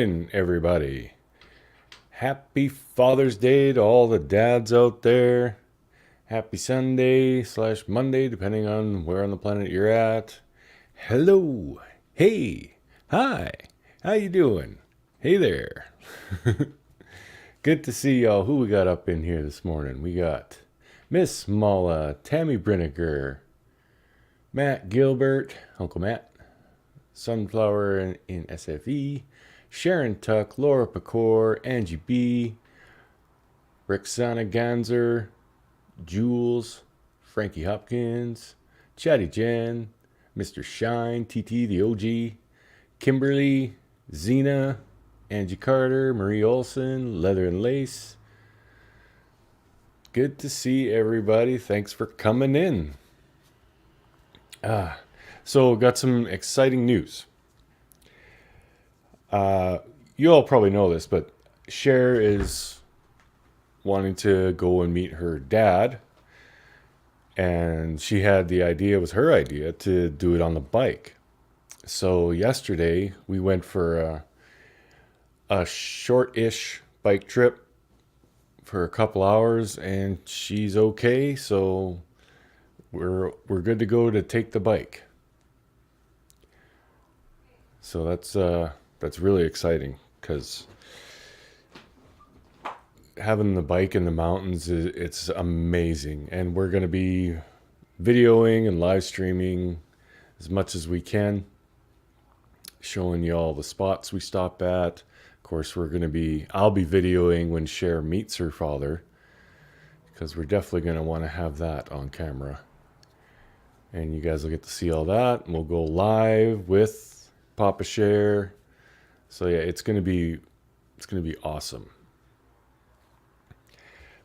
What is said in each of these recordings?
morning, everybody. Happy Father's Day to all the dads out there. Happy Sunday / Monday, depending on where on the planet you're at. Hello. Hey. Hi. How you doing? Hey there. Good to see y'all. Who we got up in here this morning? We got Miss Mala, Tammy Brinegar, Matt Gilbert, Uncle Matt, Sunflower in SFE, Sharon Tuck, Laura Pecor, Angie B, Rexana Ganzer, Jules, Frankie Hopkins, Chatty Jen, Mr. Shine, TT the OG, Kimberly, Zena, Angie Carter, Marie Olson, Leather and Lace. Good to see everybody. Thanks for coming in. So got some exciting news. You all probably know this, but Cher is wanting to go and meet her dad. And she had the idea, it was her idea, to do it on the bike. So yesterday we went for a short-ish bike trip for a couple hours, and she's okay, so we're good to go to take the bike. So that's really exciting because having the bike in the mountains it's amazing, and we're going to be videoing and live streaming as much as we can, showing you all the spots we stop at. Of course, I'll be videoing when Cher meets her father, because we're definitely going to want to have that on camera, and you guys will get to see all that, and we'll go live with Papa Cher. So yeah, it's gonna be awesome.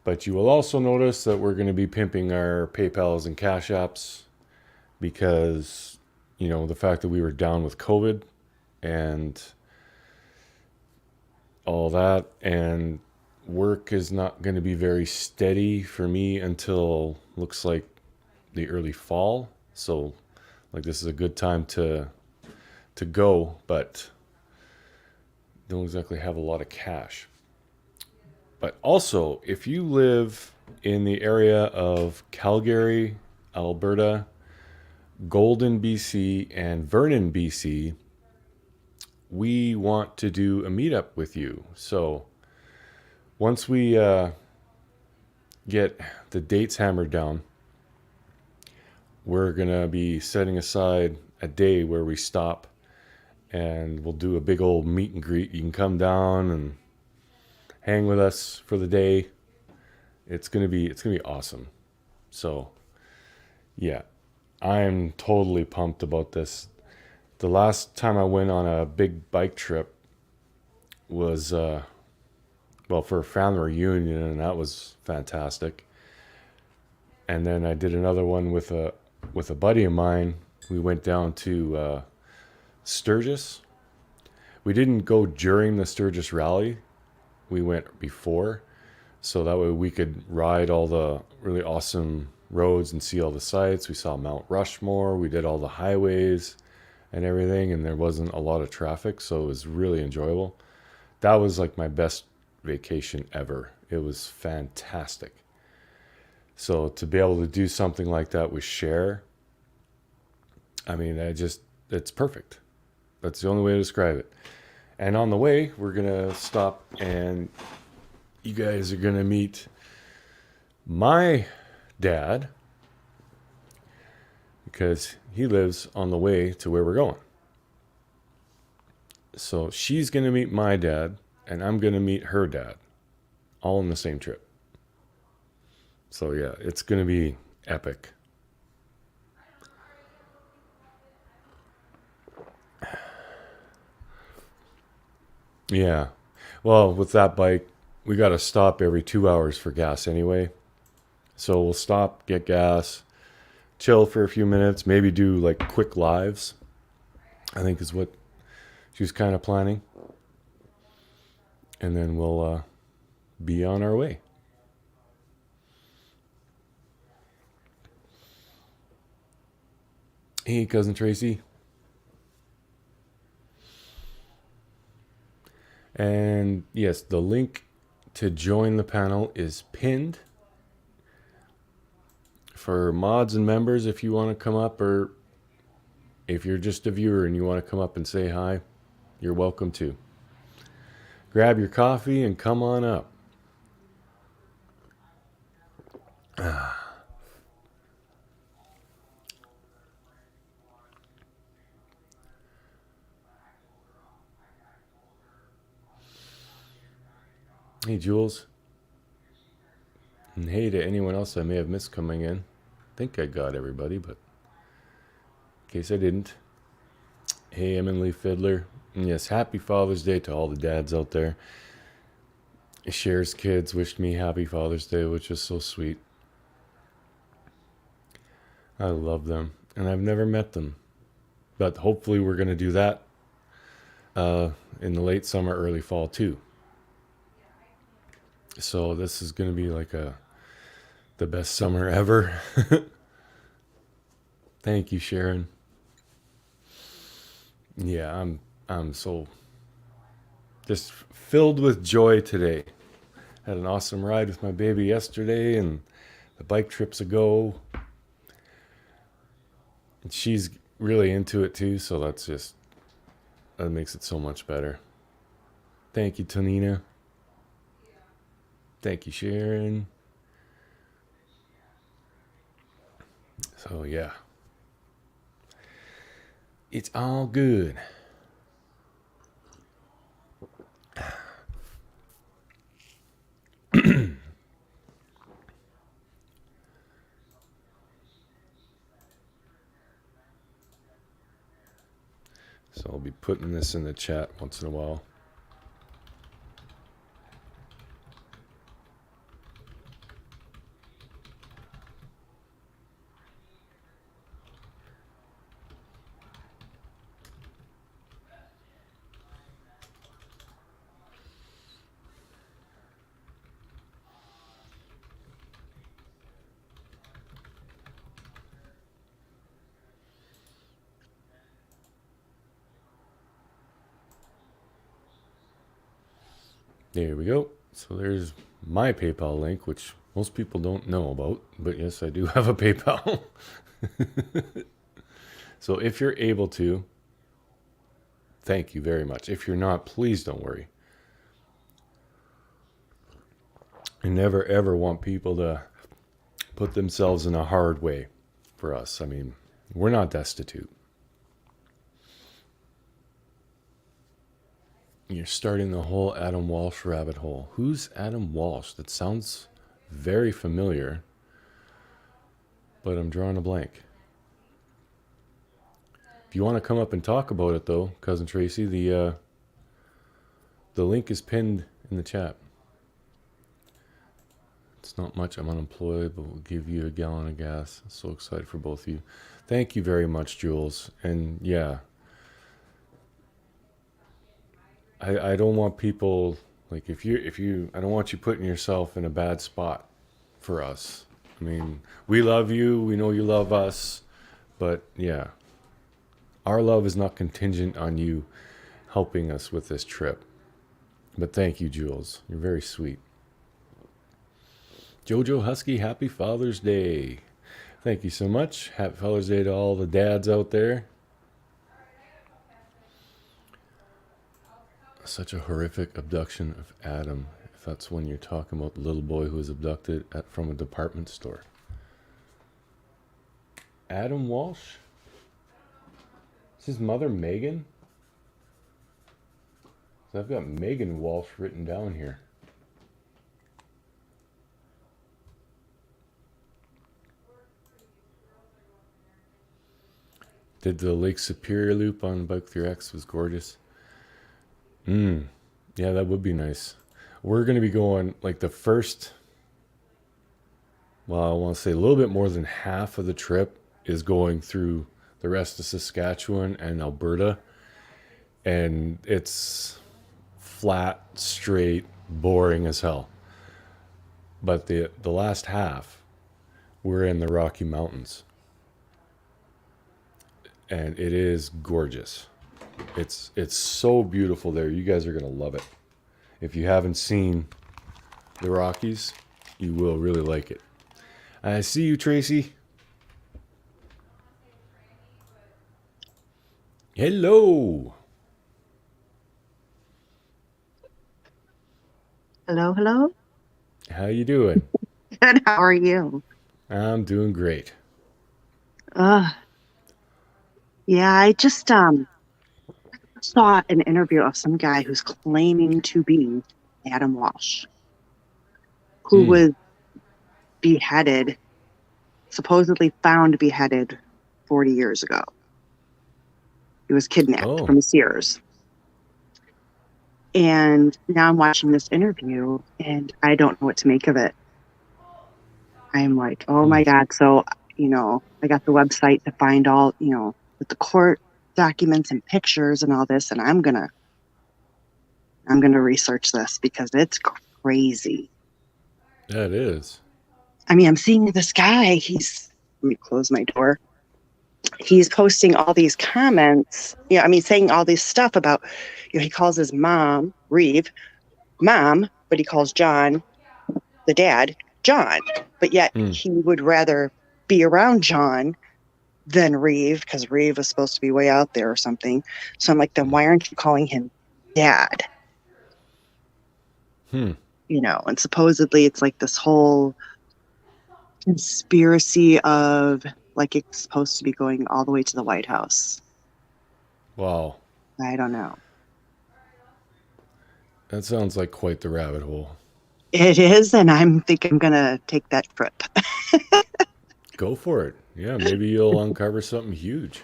But you will also notice that we're gonna be pimping our PayPals and Cash Apps, because the fact that we were down with COVID and all that, and work is not going to be very steady for me until looks like the early fall. So like this is a good time to go, but don't exactly have a lot of cash. But also, if you live in the area of Calgary, Alberta, Golden, BC, and Vernon, BC, we want to do a meetup with you. So once we get the dates hammered down, we're going to be setting aside a day where we stop, and we'll do a big old meet and greet. You can come down and hang with us for the day. It's gonna be awesome. So yeah, I'm totally pumped about this. The last time I went on a big bike trip was for a family reunion, and that was fantastic. And then I did another one with a buddy of mine. We went down to Sturgis. We didn't go during the Sturgis rally. We went before, so that way we could ride all the really awesome roads and see all the sights. We saw Mount Rushmore. We did all the highways and everything, and there wasn't a lot of traffic, so it was really enjoyable. That was like my best vacation ever. It was fantastic. So to be able to do something like that with Cher, I mean, it's perfect. That's the only way to describe it. And on the way, we're going to stop, and you guys are going to meet my dad, because he lives on the way to where we're going. So she's going to meet my dad, and I'm going to meet her dad, all in the same trip. So yeah, it's going to be epic. Yeah. Well, with that bike, we got to stop every 2 hours for gas anyway. So we'll stop, get gas, chill for a few minutes, maybe do like quick lives, I think is what she was kind of planning. And then we'll be on our way. Hey, Cousin Tracy. And yes, the link to join the panel is pinned. For mods and members, if you want to come up, or if you're just a viewer and you want to come up and say hi, you're welcome to. Grab your coffee and come on up. Hey, Jules. And hey to anyone else I may have missed coming in. I think I got everybody, but in case I didn't. Hey, Emily Fiddler. And yes, happy Father's Day to all the dads out there. Cher's kids wished me happy Father's Day, which is so sweet. I love them, and I've never met them. But hopefully we're going to do that in the late summer, early fall too. So this is going to be like the best summer ever. Thank you, Sharon. Yeah, I'm so just filled with joy today. Had an awesome ride with my baby yesterday, and the bike trip's a go. And she's really into it too, so that makes it so much better. Thank you, Tonina. Thank you, Sharon. So yeah, it's all good. So I'll be putting this in the chat once in a while. There we go. So there's my PayPal link, which most people don't know about, but yes, I do have a PayPal. So if you're able to, thank you very much. If you're not, please don't worry. I never ever want people to put themselves in a hard way for us. I mean, we're not destitute. You're starting the whole Adam Walsh rabbit hole. Who's Adam Walsh? That sounds very familiar, but I'm drawing a blank. If you want to come up and talk about it, though, Cousin Tracy, the link is pinned in the chat. It's not much. I'm unemployed, but we'll give you a gallon of gas. I'm so excited for both of you. Thank you very much, Jules. And yeah, I don't want people, like, if you I don't want you putting yourself in a bad spot for us. I mean, we love you, we know you love us, but yeah, our love is not contingent on you helping us with this trip. But thank you, Jules. You're very sweet. Jojo Husky, happy Father's Day. Thank you so much. Happy Father's Day to all the dads out there. Such a horrific abduction of Adam, if that's when you're talking about the little boy who was abducted from a department store. Adam Walsh? Is his mother Megan? So I've got Megan Walsh written down here. Did the Lake Superior loop on Bike with Your Ex was gorgeous. Yeah, that would be nice. We're going to be going like the first, well, I want to say a little bit more than half of the trip is going through the rest of Saskatchewan and Alberta. And it's flat, straight, boring as hell. But the last half, we're in the Rocky Mountains. And it is gorgeous. It's so beautiful there. You guys are going to love it. If you haven't seen the Rockies, you will really like it. I see you, Tracy. Hello. Hello, hello. How you doing? Good. How are you? I'm doing great. Uh, yeah, I just saw an interview of some guy who's claiming to be Adam Walsh, who Mm. was beheaded, supposedly found beheaded 40 years ago. He was kidnapped Oh. from Sears. And now I'm watching this interview and I don't know what to make of it. I'm like, oh Hmm. my God. So, I got the website to find all, with the court documents and pictures and all this, and I'm gonna research this because it's crazy. That is. I mean, I'm seeing this guy. Let me close my door. He's posting all these comments. I mean, saying all this stuff about, he calls his mom, Reeve, mom, but he calls John, the dad, John. But yet Mm. he would rather be around John than Reeve because Reeve was supposed to be way out there or something. So I'm like, then why aren't you calling him dad? Hmm. And supposedly it's like this whole conspiracy of like it's supposed to be going all the way to the White House. Wow. I don't know. That sounds like quite the rabbit hole. It is, and I'm gonna take that trip. Go for it. Yeah, maybe you'll uncover something huge.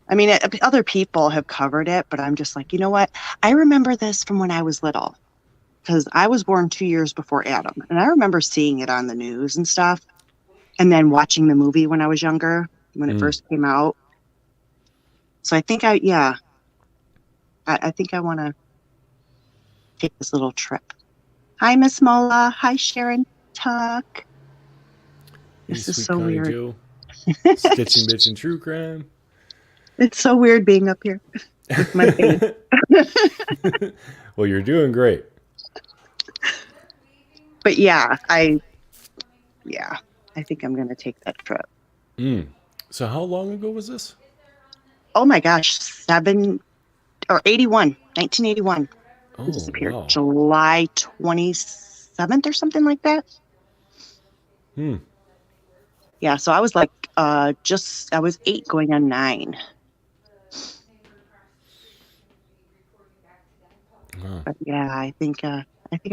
I mean, other people have covered it, but I'm just like, you know what? I remember this from when I was little because I was born 2 years before Adam, and I remember seeing it on the news and stuff, and then watching the movie when I was younger, when it Mm. first came out. So I think I want to take this little trip. Hi, Miss Mola. Hi, Sharon Tuck. Hey, This is sweet so Connie weird. Joe. Sketching bitch and true crime. It's so weird being up here with my face. Well, you're doing great. But yeah, I think I'm gonna take that trip. Mm. So how long ago was this? Oh my gosh, 1981. He Oh, disappeared wow. July 27th or something like that. Hmm. Yeah, so I was like I was 8 going on 9. Wow. But yeah, I think I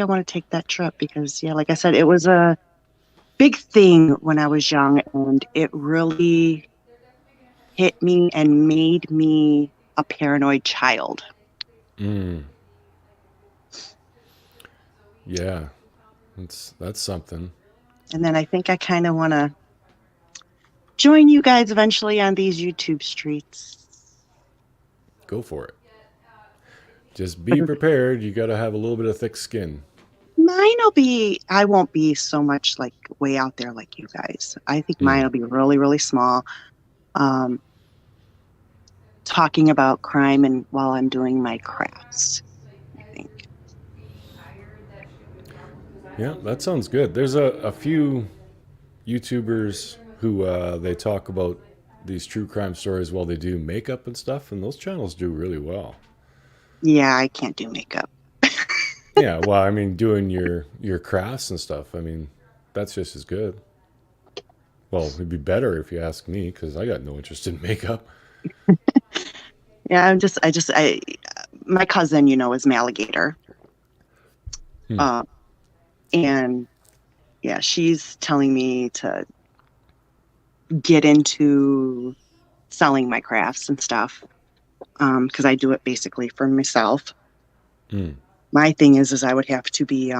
want to take that trip because yeah, like I said, it was a big thing when I was young and it really hit me and made me a paranoid child. Mm. Yeah. That's something. And then I think I kind of want to join you guys eventually on these YouTube streets. Go for it. Just But be prepared. You got to have a little bit of thick skin. I won't be so much like way out there like you guys. I think mine Mm. will be really, really small. Um, Talking about crime and while I'm doing my crafts, I think. Yeah, that sounds good. There's a few YouTubers who they talk about these true crime stories while they do makeup and stuff, and those channels do really well. Yeah, I can't do makeup. Yeah, well, I mean, doing your crafts and stuff. I mean, that's just as good. Well, it'd be better if you ask me, because I got no interest in makeup. Yeah, my cousin, is an alligator. Hmm. Uh, and yeah, she's telling me to get into selling my crafts and stuff. Because I do it basically for myself. Hmm. My thing is I would have to be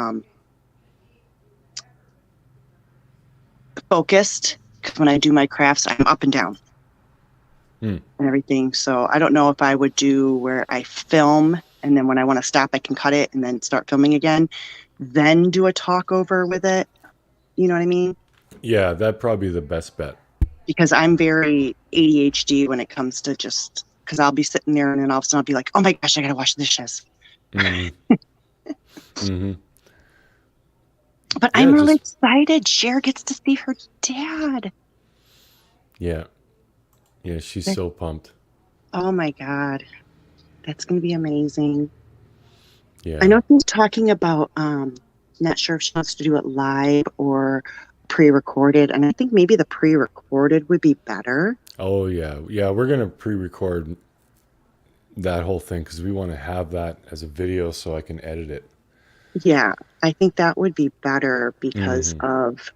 focused because when I do my crafts, I'm up and down Hmm. and everything. So I don't know if I would do where I film and then when I want to stop, I can cut it and then start filming again, then do a talk over with it. You know what I mean? Yeah, that'd probably be the best bet. Because I'm very ADHD when it comes to just because I'll be sitting there and then all of a sudden I'll be like, oh my gosh, I gotta wash the dishes. Mm. Hmm. But Yeah, I'm really just excited. Cher gets to see her dad. yeah, yeah. She's That- so pumped. Oh my God. That's going to be amazing. I Yeah. know she's talking about, not sure if she wants to do it live or pre-recorded. And I think maybe the pre-recorded would be better. Oh yeah, yeah. We're gonna pre-record that whole thing because we want to have that as a video so I can edit it. Yeah, I think that would be better because Hmm. of,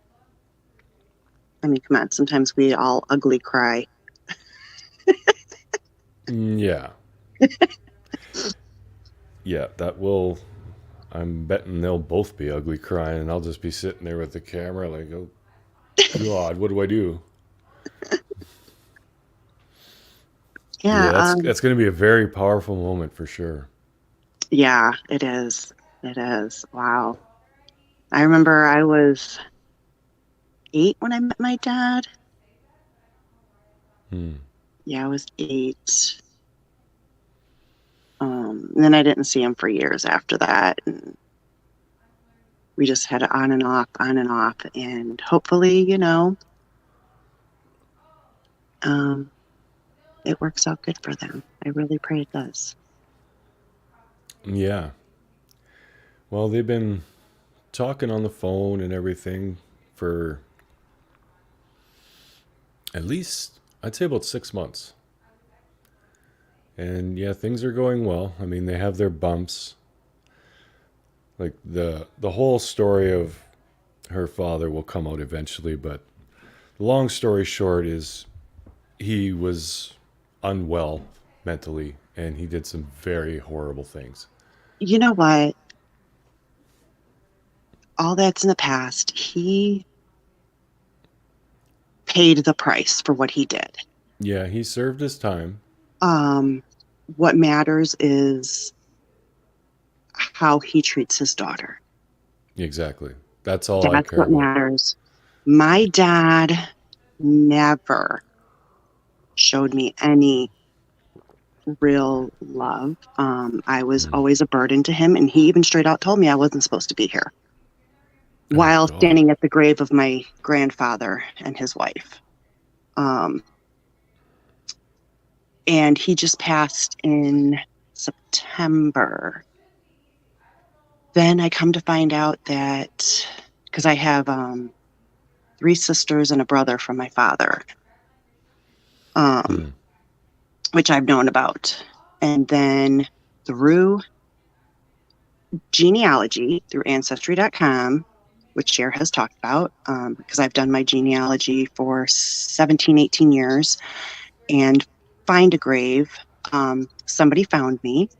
I mean, come on, sometimes we all ugly cry. Yeah, yeah. That will. I'm betting they'll both be ugly crying, and I'll just be sitting there with the camera, like, oh God, what do I do? Yeah, Yeah, that's going to be a very powerful moment for sure. yeah, it is. It is. Wow. I remember I was 8 when I met my dad. Hmm. Yeah, I was 8. And then I didn't see him for years after that. And we just had it on and off, on and off. And hopefully, um, it works out good for them. I really pray it does. Yeah. Well, they've been talking on the phone and everything for at least, I'd say, about 6 months. And yeah, things are going well. I mean, they have their bumps. Like the whole story of her father will come out eventually, but the long story short is he was unwell mentally and he did some very horrible things. You know what? All that's in the past. He paid the price for what he did. Yeah, he served his time. Um, what matters is how he treats his daughter. Exactly. That's all I That's care what about. matters. My dad never showed me any real love. I was Mm. always a burden to him, and he even straight out told me I wasn't supposed to be here Oh while God. standing at the grave of my grandfather and his wife. Um, and he just passed in September. Then I come to find out that because I have 3 sisters and a brother from my father, um, Mm. which I've known about. And then through genealogy, through Ancestry.com, which Cher has talked about, because I've done my genealogy for 17, 18 years, and find a grave. Somebody found me,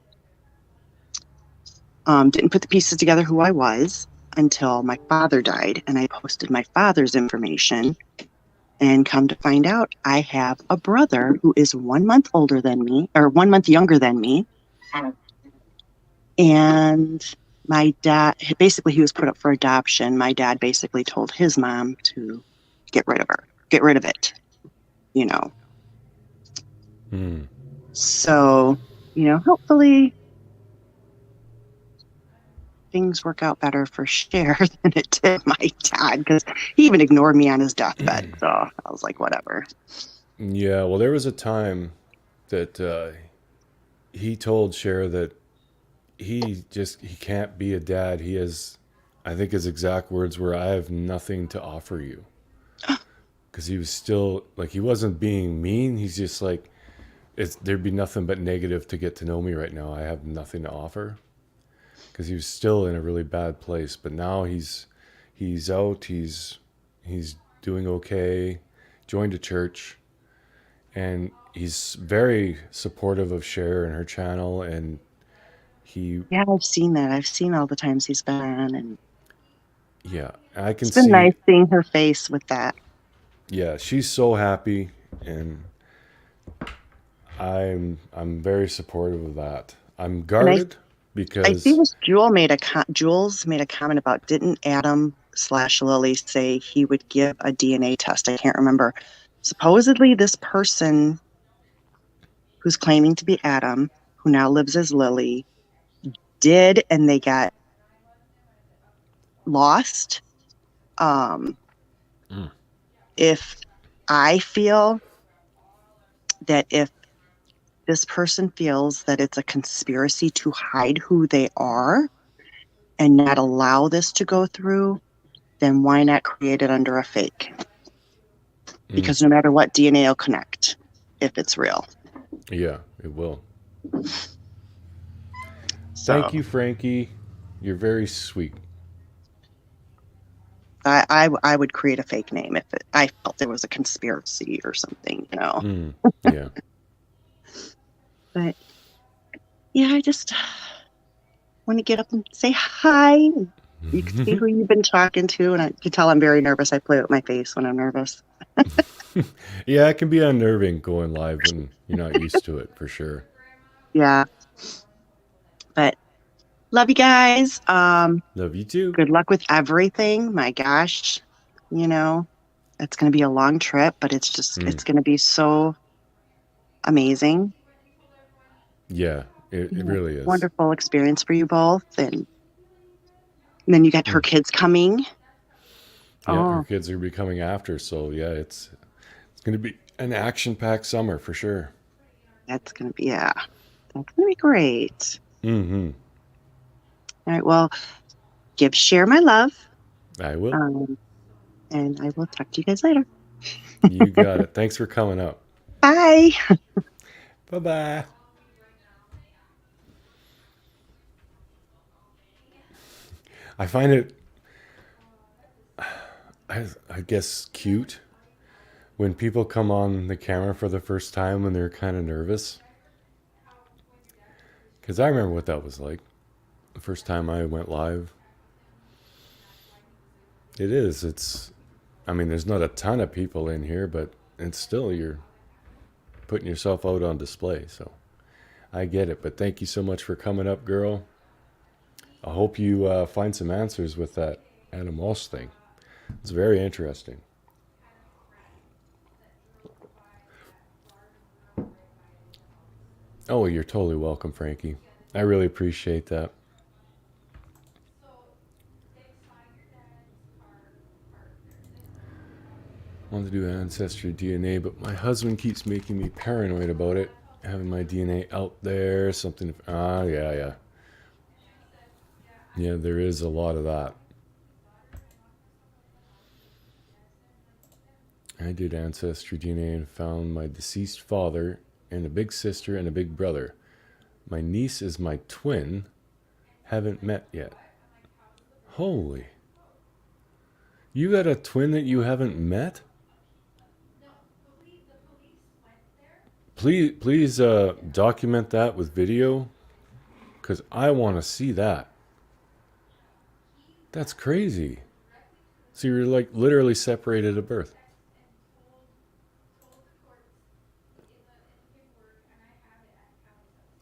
didn't put the pieces together who I was until my father died, and I posted my father's information. And come to find out, I have a brother who is 1 month older than me, or 1 month younger than me. And my dad, basically, he was put up for adoption. My dad basically told his mom to get rid of her, get rid of it, you know. Mm. So, hopefully things work out better for Cher than it did my dad, because he even ignored me on his deathbed. So I was like, whatever. Yeah, well, there was a time that he told Cher that he can't be a dad. He has, I think his exact words were, "I have nothing to offer you," because he was still like he wasn't being mean. He's just like, there'd be nothing but negative to get to know me right now. I have nothing to offer because he was still in a really bad place. But now he's out. He's doing okay. Joined a church, and he's very supportive of Cher and her channel. And he, Yeah, I've seen that. I've seen all the times he's been on, and yeah, I can it's been see. nice seeing her face with that. Yeah, she's so happy, and I'm very supportive of that. I'm And guarded I see because this Jules made a comment about, didn't Adam/Lily say he would give a DNA test? I can't remember. Supposedly, this person who's claiming to be Adam, who now lives as Lily, did and they got lost. If I feel that if this person feels that it's a conspiracy to hide who they are and not allow this to go through, then why not create it under a fake? Because no matter what, DNA will connect if it's real. Yeah, it will. So, Thank you, Frankie. You're very sweet. I would create a fake name if I felt there was a conspiracy or something, you know. Yeah. But yeah, I just want to get up and say hi. You can see who you've been talking to, and I can tell I'm very nervous. I play with my face when I'm nervous. Yeah, it can be unnerving going live when you're not used to it, for sure. Yeah. But love you guys. Love you too. Good luck with everything. My gosh, you know, it's going to be a long trip, but it's just, it's going to be so amazing. Yeah, it really is. Wonderful experience for you both. And then you got her kids coming. Yeah, her kids are be coming after, so yeah, it's going to be an action-packed summer for sure. That's going to be, that's going to be great. Mm-hmm. All right, well, give Cher my love. I will. And I will talk to you guys later. You got it. Thanks for coming up. Bye. Bye-bye. I find it, I guess, cute when people come on the camera for the first time when they're kind of nervous. Because I remember what that was like the first time I went live. It is. I mean, there's not a ton of people in here, but it's still, you're putting yourself out on display. So I get it. But thank you so much for coming up, girl. I hope you find some answers with that Adam Walsh thing. It's very interesting. Oh, you're totally welcome, Frankie. I really appreciate that. I wanted to do Ancestry DNA, but my husband keeps making me paranoid about it. Having my DNA out there, something. Yeah. Yeah, there is a lot of that. I did Ancestry DNA and found my deceased father and a big sister and a big brother. My niece is my twin. Haven't met yet. Holy. You got a twin that you haven't met? Please document that with video, because I want to see that. That's crazy. So you're like literally separated at birth.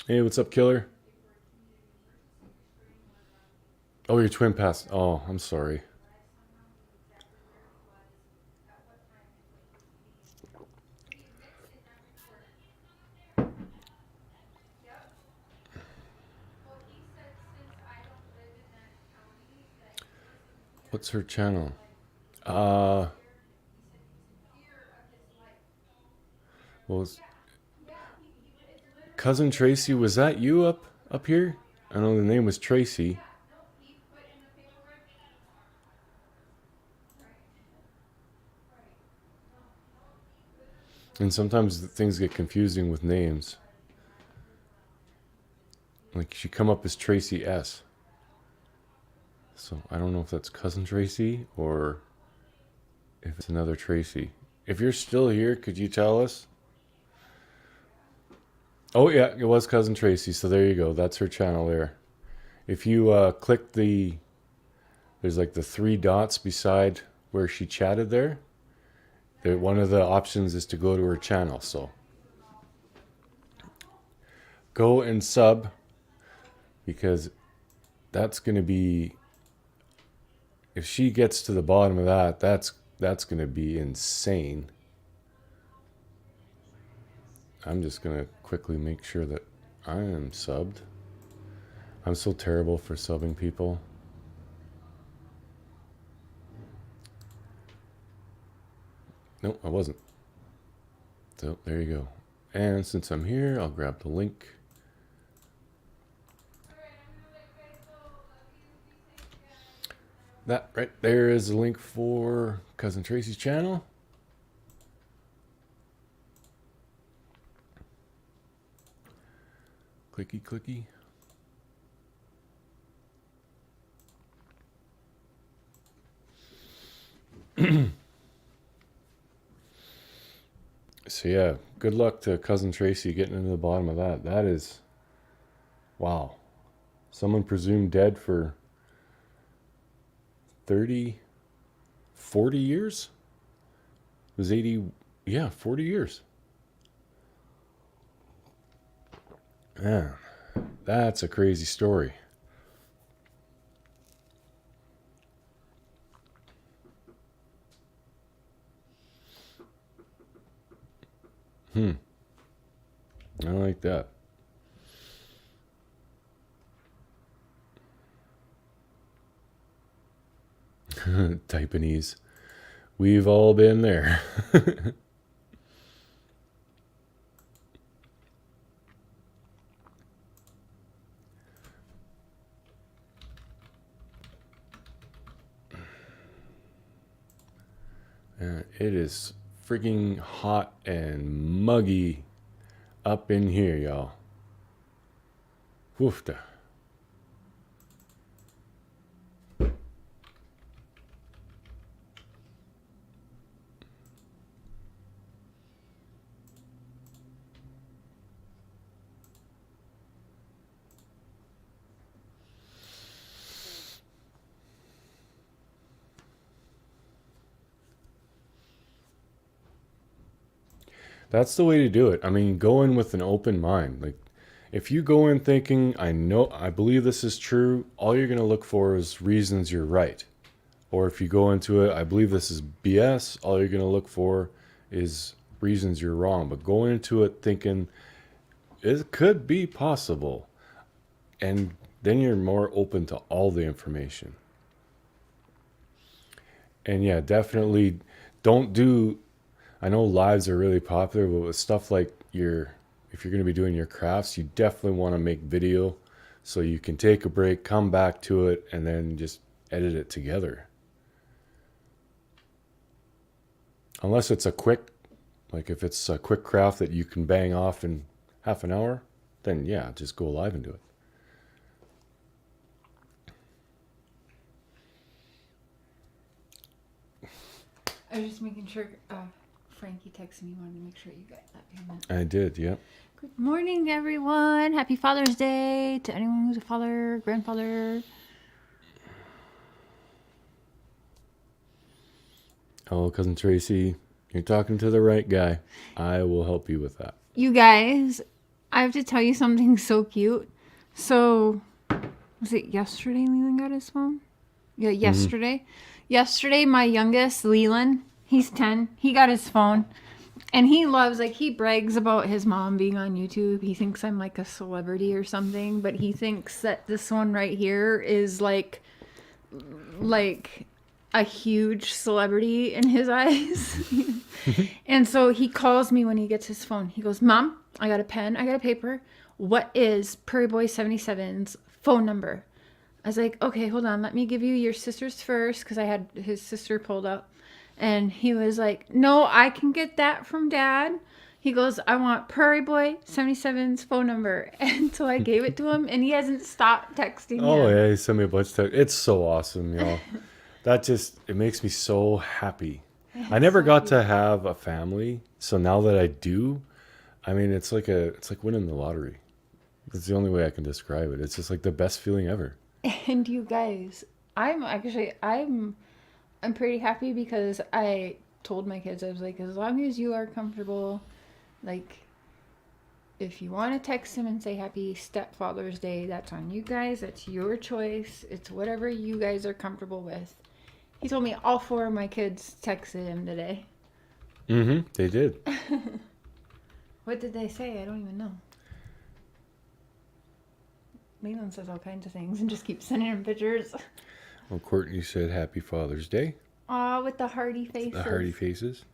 Hey, what's up, killer? Oh, your twin passed. Oh, I'm sorry. What's her channel? Well, Cousin Tracy, was that you up here? I know the name was Tracy. And sometimes things get confusing with names. Like she come up as Tracy S. So I don't know if that's Cousin Tracy or if it's another Tracy. If you're still here, could you tell us? Oh yeah, it was Cousin Tracy. So there you go. That's her channel there. If you click there's like the 3 dots beside where she chatted there. One of the options is to go to her channel. So go and sub, because that's going to be, if she gets to the bottom of that, that's going to be insane. I'm just going to quickly make sure that I am subbed. I'm so terrible for subbing people. Nope, I wasn't. So there you go. And since I'm here, I'll grab the link. That right there is a link for Cousin Tracy's channel. Clicky, clicky. So yeah, good luck to Cousin Tracy getting into the bottom of that. That is, wow. Someone presumed dead for 30, 40 years? It was 80, yeah, 40 years. Man, that's a crazy story. I like that. Taiwanese. We've all been there. It is freaking hot and muggy up in here, y'all. Woofda. That's the way to do it. I mean, go in with an open mind. Like, if you go in thinking, I believe this is true, all you're going to look for is reasons you're right. Or if you go into it, I believe this is BS, all you're going to look for is reasons you're wrong. But go into it thinking, it could be possible. And then you're more open to all the information. And yeah, definitely don't do, I know lives are really popular, but with stuff like if you're going to be doing your crafts, you definitely want to make video so you can take a break, come back to it, and then just edit it together. Unless it's if it's a quick craft that you can bang off in half an hour, then yeah, just go live and do it. I was just making sure Frankie texted me, wanted to make sure you got that payment. I did, yep. Good morning, everyone. Happy Father's Day to anyone who's a father, grandfather. Oh, Cousin Tracy, you're talking to the right guy. I will help you with that. You guys, I have to tell you something so cute. So, was it yesterday Leland got his phone? Yeah, yesterday. Yesterday, my youngest, Leland, he's 10. He got his phone. And he loves, he brags about his mom being on YouTube. He thinks I'm like a celebrity or something. But he thinks that this one right here is like a huge celebrity in his eyes. And so he calls me when he gets his phone. He goes, Mom, I got a pen, I got a paper. What is Prairie Boy 77's phone number? I was like, okay, hold on. Let me give you your sister's first, because I had his sister pulled up. And he was like, no, I can get that from Dad. He goes, I want Prairie Boy 77's phone number. And so I gave it to him, and he hasn't stopped texting him. Oh, yeah, he sent me a bunch of texts. It's so awesome, y'all. It makes me so happy. I never got to have a family, so now that I do, I mean, it's like winning the lottery. That's the only way I can describe it. It's just like the best feeling ever. And you guys, I'm pretty happy, because I told my kids, I was like, as long as you are comfortable, if you want to text him and say happy stepfather's day, that's on you guys. That's your choice. It's whatever you guys are comfortable with. He told me all 4 of my kids texted him today. They did. What did they say? I don't even know. Leland says all kinds of things and just keeps sending him pictures. Well, Courtney said Happy Father's Day. Aw, with the hearty faces. The hearty faces.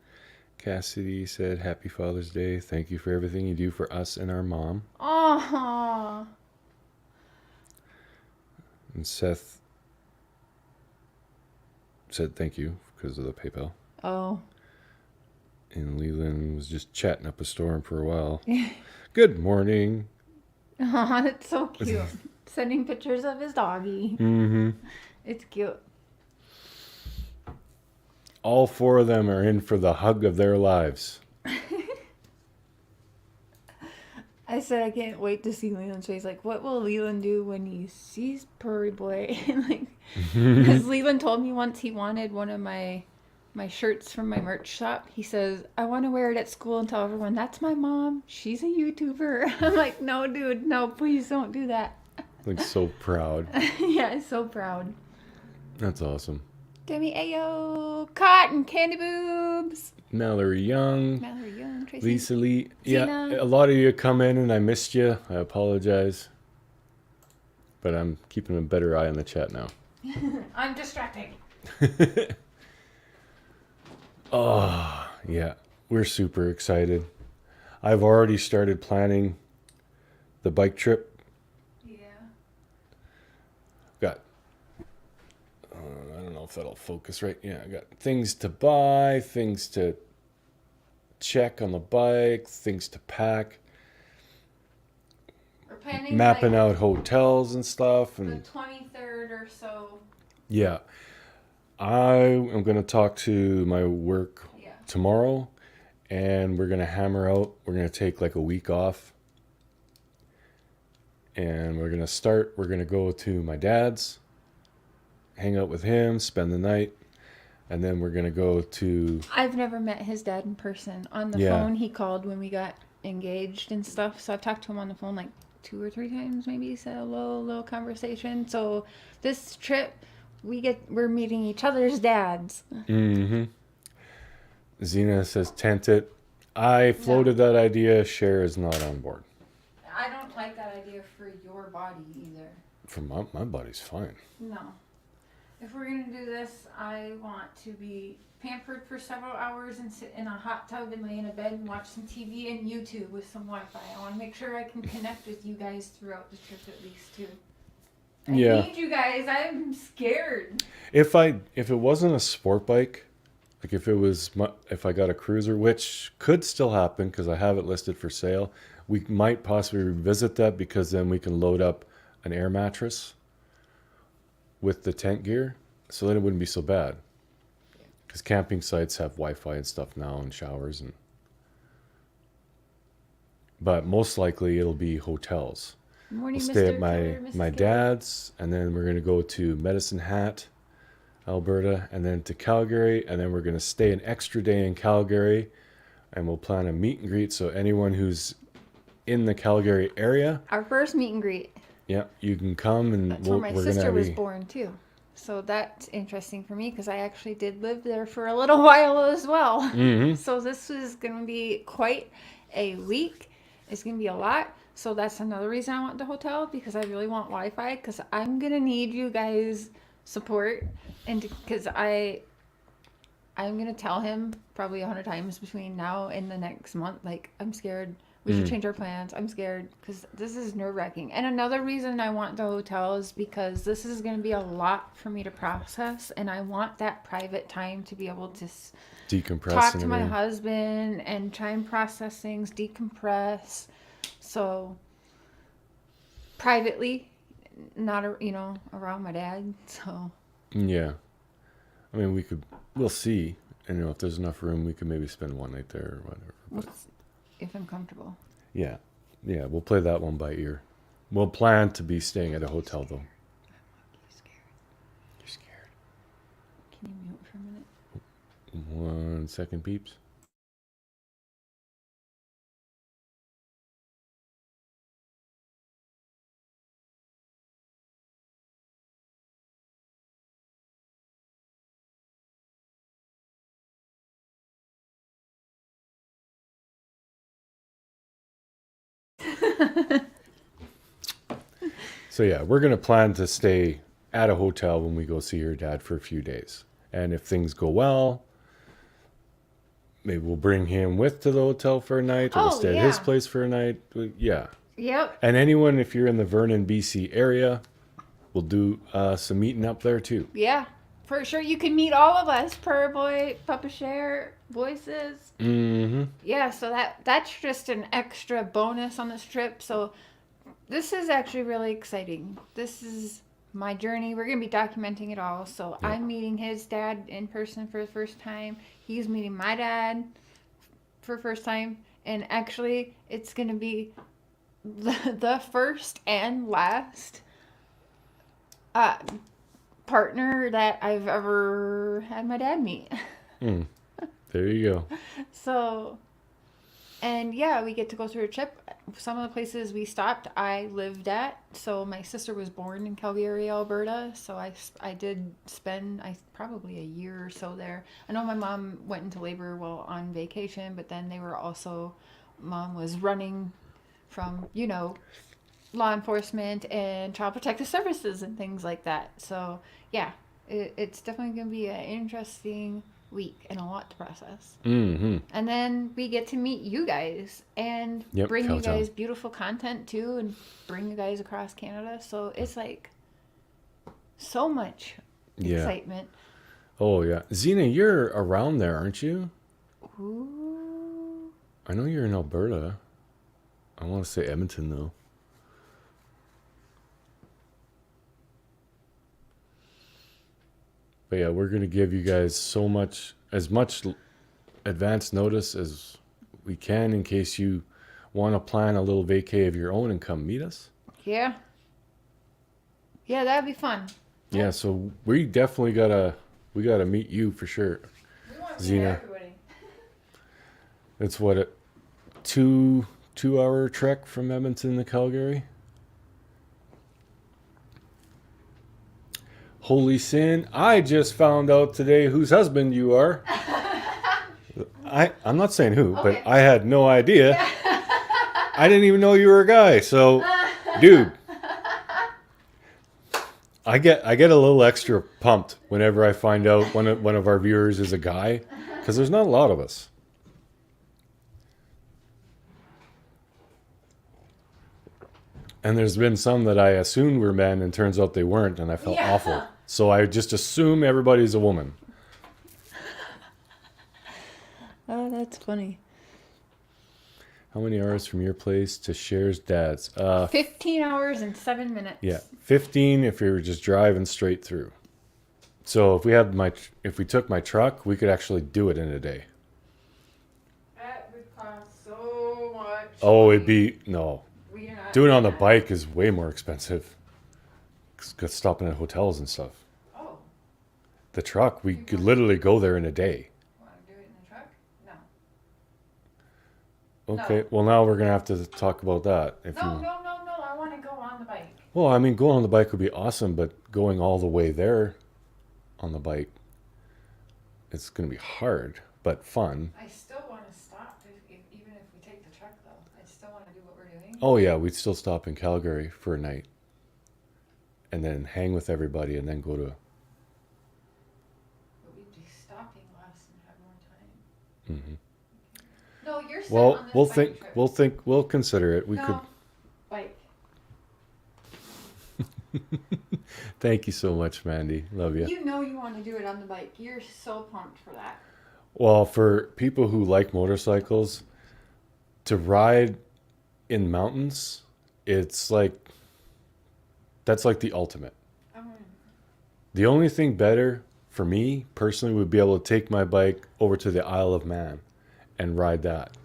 Cassidy said Happy Father's Day. Thank you for everything you do for us and our mom. Aw. And Seth said thank you because of the PayPal. Oh. And Leland was just chatting up a storm for a while. Good morning. Aw, it's so cute. Sending pictures of his doggy. Mm-hmm. It's cute. All 4 of them are in for the hug of their lives. I said I can't wait to see Leland's face. Like, what will Leland do when he sees Prairie Boy? Like, because Leland told me once he wanted one of my shirts from my merch shop. He says, I want to wear it at school and tell everyone, that's my mom. She's a YouTuber. I'm like, no, dude, no, please don't do that. Like, so proud. Yeah, so proud. That's awesome. Demi Ayo, Cotton Candy Boobs. Mallory Young. Mallory Young, Tracy. Lisa Lee. Zena. Yeah, a lot of you come in and I missed you. I apologize. But I'm keeping a better eye on the chat now. I'm distracting. Oh, yeah. We're super excited. I've already started planning the bike trip. Yeah. Got, I don't know if that'll focus right. Yeah, I got things to buy, things to check on the bike, things to pack. We're planning Mapping like out hotels and stuff. the And 23rd or so. yeah. I am going to talk to my work tomorrow, and we're going to hammer out. We're going to take like a week off, and we're going to go to my dad's, hang out with him, spend the night, and then we're going to go to... I've never met his dad in person. On the phone, he called when we got engaged and stuff, so I've talked to him on the phone like 2 or 3 times, maybe. Said a little conversation. So this trip, we're meeting each other's dads. Mm-hmm. Zena says tent it. I floated that idea. Cher is not on board. I don't like that idea for your body either. For my body's fine. No. If we're going to do this, I want to be pampered for several hours and sit in a hot tub and lay in a bed and watch some TV and YouTube with some Wi-Fi. I want to make sure I can connect with you guys throughout the trip at least too. I need you guys. I'm scared. If it wasn't a sport bike, like if I got a cruiser, which could still happen because I have it listed for sale, we might possibly revisit that because then we can load up an air mattress with the tent gear, so then it wouldn't be so bad. Because camping sites have Wi-Fi and stuff now and showers but most likely it'll be hotels. Morning, We'll stay at Mr. my Keller, Mrs. dad's, and then we're going to go to Medicine Hat, Alberta, and then to Calgary, and then we're going to stay an extra day in Calgary, and we'll plan a meet and greet. So anyone who's in the Calgary area, Our first meet and greet. yeah, you can come, and That's where my we're sister gonna was be, born too. So that's interesting for me because I actually did live there for a little while as well. Mhm. So this is going to be quite a week. It's going to be a lot. So that's another reason I want the hotel, because I really want Wi-Fi, because I'm going to need you guys' support. And because I'm going to tell him probably 100 times between now and the next month, like, I'm scared. We should change our plans. I'm scared because this is nerve-wracking. And another reason I want the hotel is because this is going to be a lot for me to process, and I want that private time to be able to decompress. talk and to my everything. husband and try and process things, decompress. So privately, not around my dad. So Yeah, I mean we'll see. And if there's enough room, we could maybe spend one night there or whatever. But if I'm comfortable. yeah, we'll play that one by ear. We'll plan to be staying at a hotel though. You're scared. Can you mute for a minute? 1 second, peeps. So yeah, we're gonna plan to stay at a hotel when we go see her dad for a few days. And if things go well, maybe we'll bring him with to the hotel for a night, or we'll Oh, stay at his yeah. place for a night. Yeah. Yep. And anyone, if you're in the Vernon, BC area, we'll do some meeting up there too. Yeah. For sure. You can meet all of us. Prairie Boy, Papa Cher, Voices. Mm-hmm. Yeah, so that's just an extra bonus on this trip. So this is actually really exciting. This is my journey. We're going to be documenting it all. So Yeah. I'm meeting his dad in person for the first time. He's meeting my dad for the first time. And actually, it's going to be the first and last partner that I've ever had my dad meet. There you go. So, and yeah, we get to go through a trip. Some of the places we stopped, I lived at. So my sister was born in Calgary, Alberta. So I did spend probably a year or so there. I know my mom went into labor while on vacation, but then they were also, mom was running from, law enforcement and child protective services and things like that. So yeah, it's definitely going to be an interesting week and a lot to process. Mm-hmm. And then we get to meet you guys and bring you Cowtown. guys beautiful content too, and bring you guys across Canada. So it's like so much excitement. Oh yeah, Zena, you're around there, aren't you? Ooh. I know you're in Alberta. I want to say Edmonton though. But yeah, we're going to give you guys as much advance notice as we can in case you want to plan a little vacay of your own and come meet us. Yeah. Yeah, that'd be fun. Yeah, so we definitely gotta meet you for sure. We want to Zena. meet everybody. It's what, a 2-hour trek from Edmonton to Calgary? Holy sin, I just found out today whose husband you are. I'm not saying who, but Okay. I had no idea. I didn't even know you were a guy. So, dude, I get a little extra pumped whenever I find out one of our viewers is a guy, because there's not a lot of us. And there's been some that I assumed were men, and turns out they weren't, and I felt awful. So I just assume everybody's a woman. Oh, that's funny. How many hours from your place to Cher's dad's? 15 hours and 7 minutes. Yeah, 15 if you were just driving straight through. So if we took my truck, we could actually do it in a day. That would cost so much. Oh, it'd be no. We are not Doing it on the that. bike is way more expensive. Cause stopping at hotels and stuff. Oh, The truck, we could literally go there in a day. want to do it in the truck? No. Okay, well now we're gonna have to talk about that. No. I want to go on the bike. Well, I mean, going on the bike would be awesome, but going all the way there on the bike, it's gonna be hard, but fun. I still want to stop, even if we take the truck, though. I still want to do what we're doing. Oh yeah, we'd still stop in Calgary for a night, and then hang with everybody, and then go to. But we'd be stopping less and have more time. Mhm. No, you're set Well, on this bike trip. we'll consider it. We no, could. bike. Thank you so much, Mandy. Love you. You know you want to do it on the bike. You're so pumped for that. Well, for people who like motorcycles, to ride in mountains, that's like the ultimate. The only thing better for me personally would be able to take my bike over to the Isle of Man and ride that.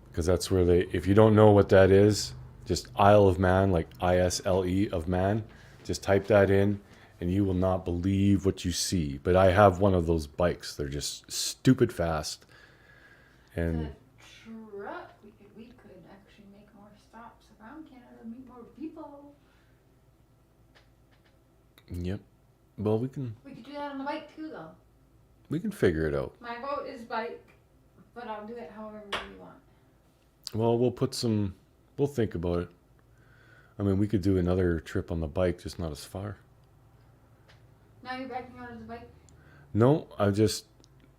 Because that's where if you don't know what that is, just Isle of Man, like ISLE of Man, just type that in and you will not believe what you see. But I have one of those bikes. They're just stupid fast. And The truck, we could actually make more stops around Canada, meet more people. yep. Well, we can We could do that on the bike too, though. figure it out. My vote is bike, but I'll do it however you want. Well, we'll think about it. I mean, we could do another trip on the bike, just not as far. Now you're backing out of the bike? No, I just,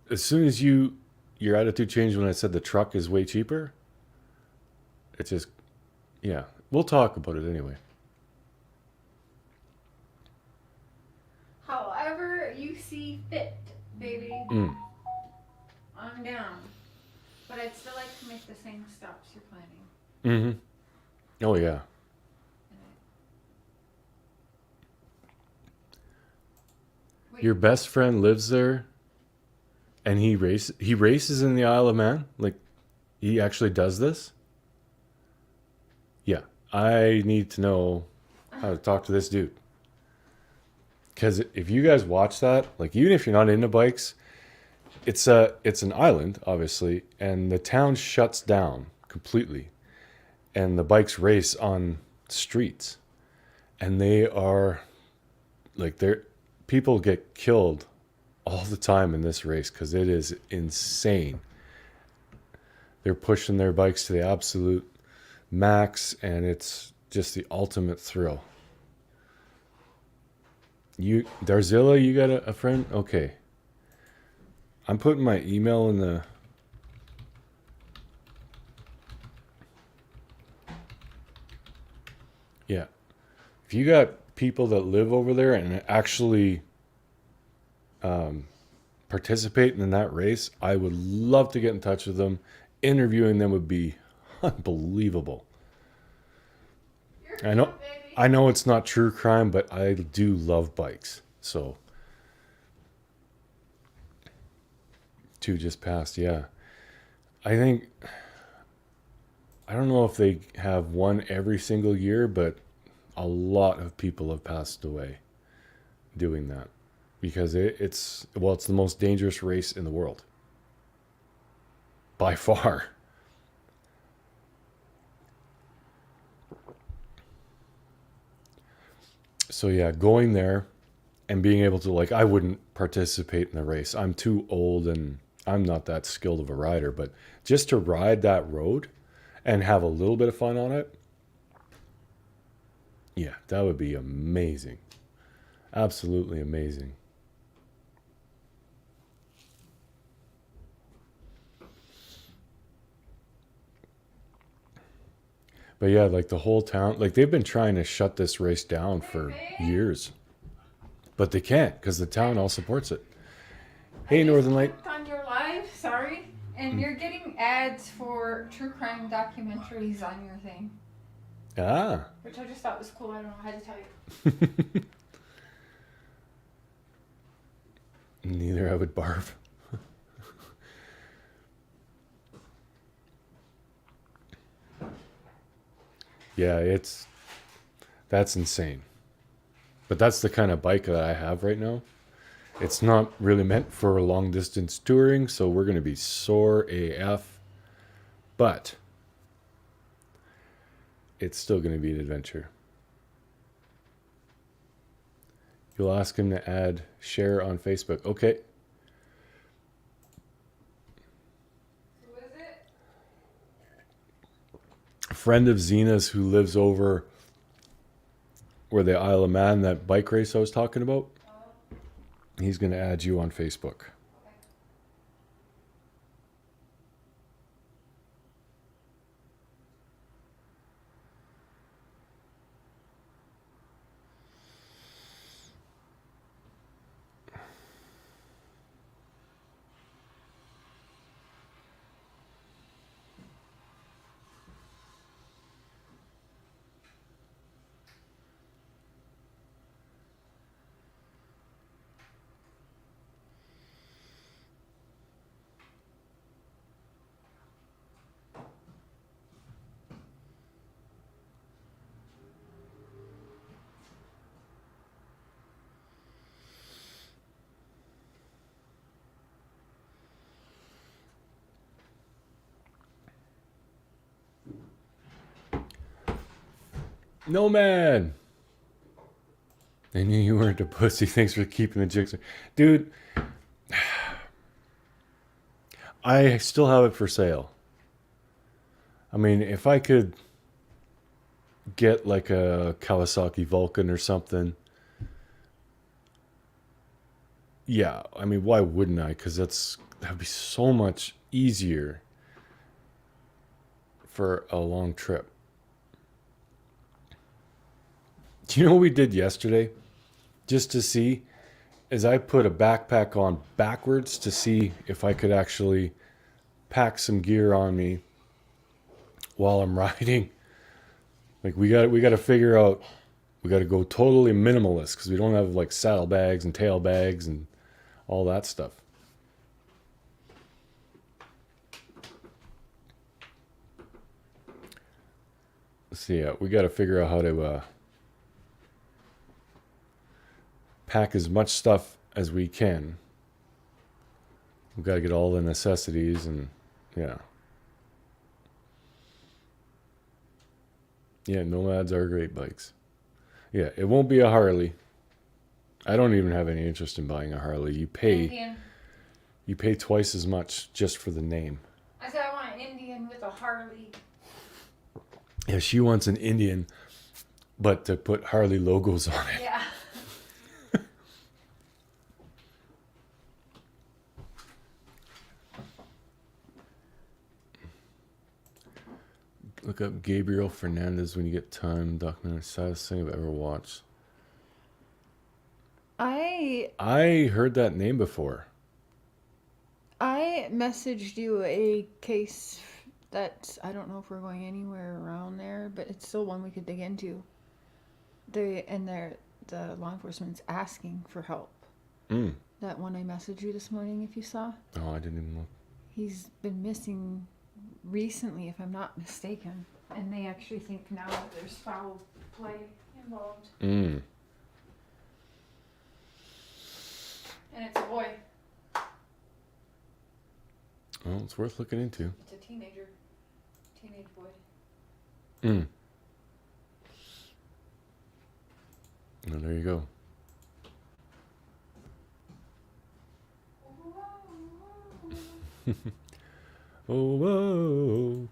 as soon as your attitude changed when I said the truck is way cheaper, it just, yeah, we'll talk about it anyway. However you see fit, baby. Mm. I'm down. But I'd still like to make the same stops you're planning. Mm-hmm. Oh, yeah. Wait. Your best friend lives there, and he races in the Isle of Man? Like, he actually does this? Yeah. I need to know how to talk to this dude. Because if you guys watch that, like, even if you're not into bikes, it's an island, obviously, and the town shuts down completely, and the bikes race on streets, and they are like, people get killed all the time in this race because it is insane. They're pushing their bikes to the absolute max, and it's just the ultimate thrill. Darzilla, you got a friend? Okay. I'm putting my email in the... Yeah. If you got people that live over there and actually participate in that race, I would love to get in touch with them. Interviewing them would be unbelievable. I know it's not true crime, but I do love bikes. So... 2 just passed, yeah. I don't know if they have one every single year, but a lot of people have passed away doing that because it's the most dangerous race in the world. By far. So yeah, going there and being able to, like, I wouldn't participate in the race. I'm too old and I'm not that skilled of a rider, but just to ride that road and have a little bit of fun on it, yeah, that would be amazing. Absolutely amazing. But yeah, like the whole town, like they've been trying to shut this race down for years, but they can't because the town all supports it. Hey, Northern Light. On your live, sorry, and you're getting ads for true crime documentaries on your thing. Ah. Which I just thought was cool. I don't know how to tell you. Neither I would barf. Yeah, that's insane. But that's the kind of bike that I have right now. It's not really meant for long distance touring, so we're going to be sore AF. But it's still going to be an adventure. You'll ask him to add Cher on Facebook. Okay. Who is it? A friend of Zena's who lives over where the Isle of Man, that bike race I was talking about. He's going to add you on Facebook. No, man. I knew you weren't a pussy. Thanks for keeping the jigsaw. Dude, I still have it for sale. I mean, if I could get like a Kawasaki Vulcan or something. Yeah, I mean, why wouldn't I? Because that'd be so much easier for a long trip. Do you know what we did yesterday? Just to see, is I put a backpack on backwards to see if I could actually pack some gear on me while I'm riding. Like we got to figure out, we got to go totally minimalist because we don't have like saddlebags and tail bags and all that stuff. So yeah, we got to figure out how to pack as much stuff as we can. We got to get all the necessities and yeah. Yeah, Nomads are great bikes. Yeah, it won't be a Harley. I don't even have any interest in buying a Harley. You pay twice as much just for the name. I said I want an Indian with a Harley. Yeah, she wants an Indian, but to put Harley logos on it. Yeah. Look up Gabriel Fernandez when you get time. Documentary, saddest thing I've ever watched. I heard that name before. I messaged you a case that I don't know if we're going anywhere around there, but it's still one we could dig into. The law enforcement's asking for help. That one I messaged you this morning, if you saw. Oh, I didn't even look. He's been missing recently, if I'm not mistaken, and they actually think now that there's foul play involved. And it's a boy. Well, it's worth looking into. It's a teenage boy. Well, there you go. Oh, whoa.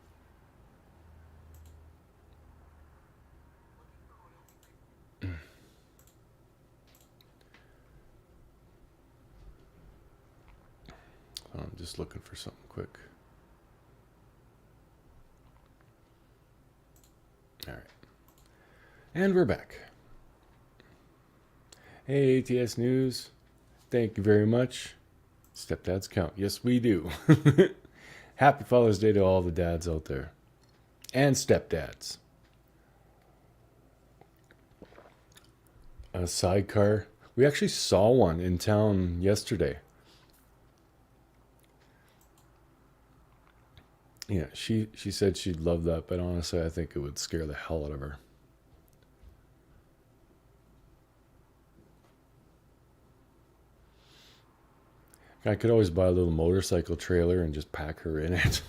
I'm just looking for something quick. All right. And we're back. Hey, ATS News. Thank you very much. Stepdads count. Yes, we do. Happy Father's Day to all the dads out there. And stepdads. A sidecar. We actually saw one in town yesterday. Yeah, she said she'd love that, but honestly, I think it would scare the hell out of her. I could always buy a little motorcycle trailer and just pack her in it.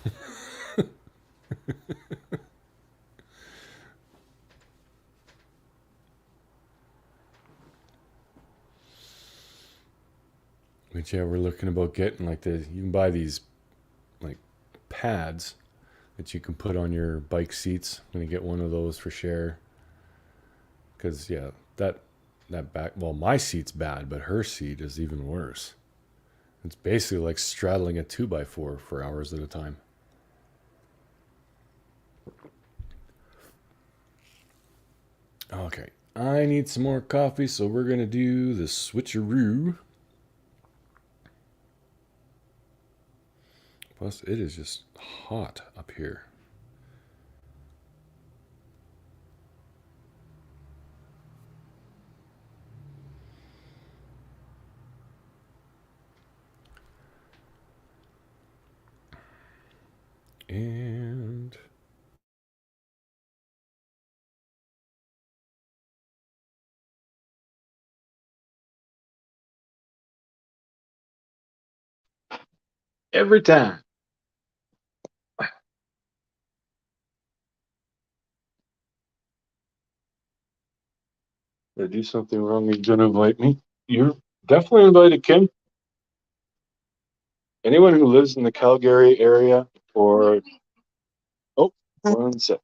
But yeah, we're looking about getting like you can buy these like pads that you can put on your bike seats. I'm gonna get one of those for Cher. Cause yeah, that back, well, my seat's bad, but her seat is even worse. It's basically like straddling a 2x4 for hours at a time. Okay, I need some more coffee, so we're gonna do the switcheroo. Plus, it is just hot up here. And every time. If I do something wrong, you're gonna invite me. You're definitely invited, Kim. Anyone who lives in the Calgary area or 1 sec.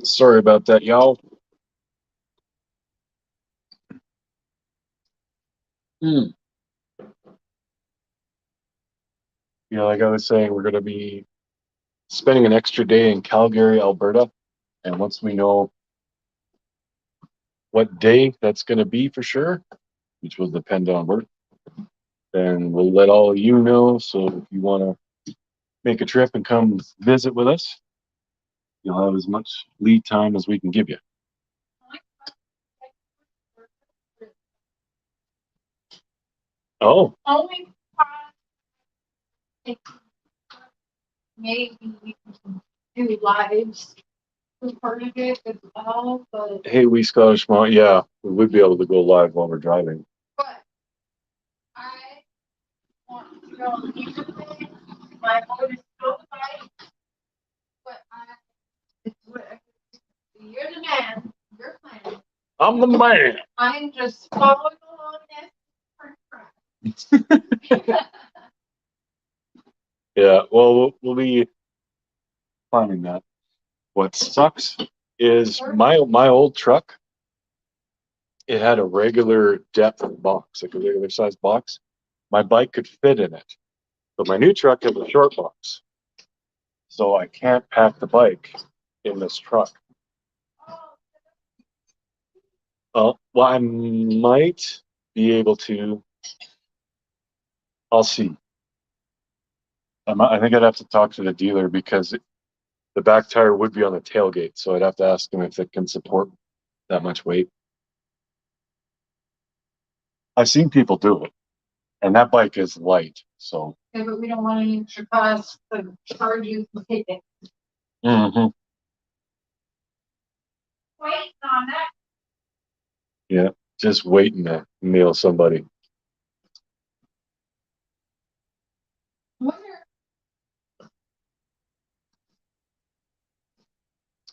Sorry about that, y'all. Mm. Yeah, like I was saying, we're going to be spending an extra day in Calgary, Alberta. And once we know what day that's going to be for sure, which will depend on work, then we'll let all of you know. So if you want to make a trip and come visit with us, you'll have as much lead time as we can give you. Oh, Only maybe we can do lives as part of it as well, but hey, we Scottish Mom. Yeah, we would be able to go live while we're driving. I want to go on either way. My board is so tight, but it's whatever. You're the man. You're playing. I'm the man. I'm just following along this. Yeah, well, we'll be planning that. What sucks is my old truck. It had a regular depth box, like a regular size box. My bike could fit in it, but my new truck has a short box, so I can't pack the bike in this truck. Well, I might be able to. I'll see. I think I'd have to talk to the dealer because the back tire would be on the tailgate, so I'd have to ask them if it can support that much weight. I've seen people do it, and that bike is light, so. Yeah, but we don't want any extra costs to charge you for taking. Mm-hmm. Wait on that. Yeah, just waiting to nail somebody.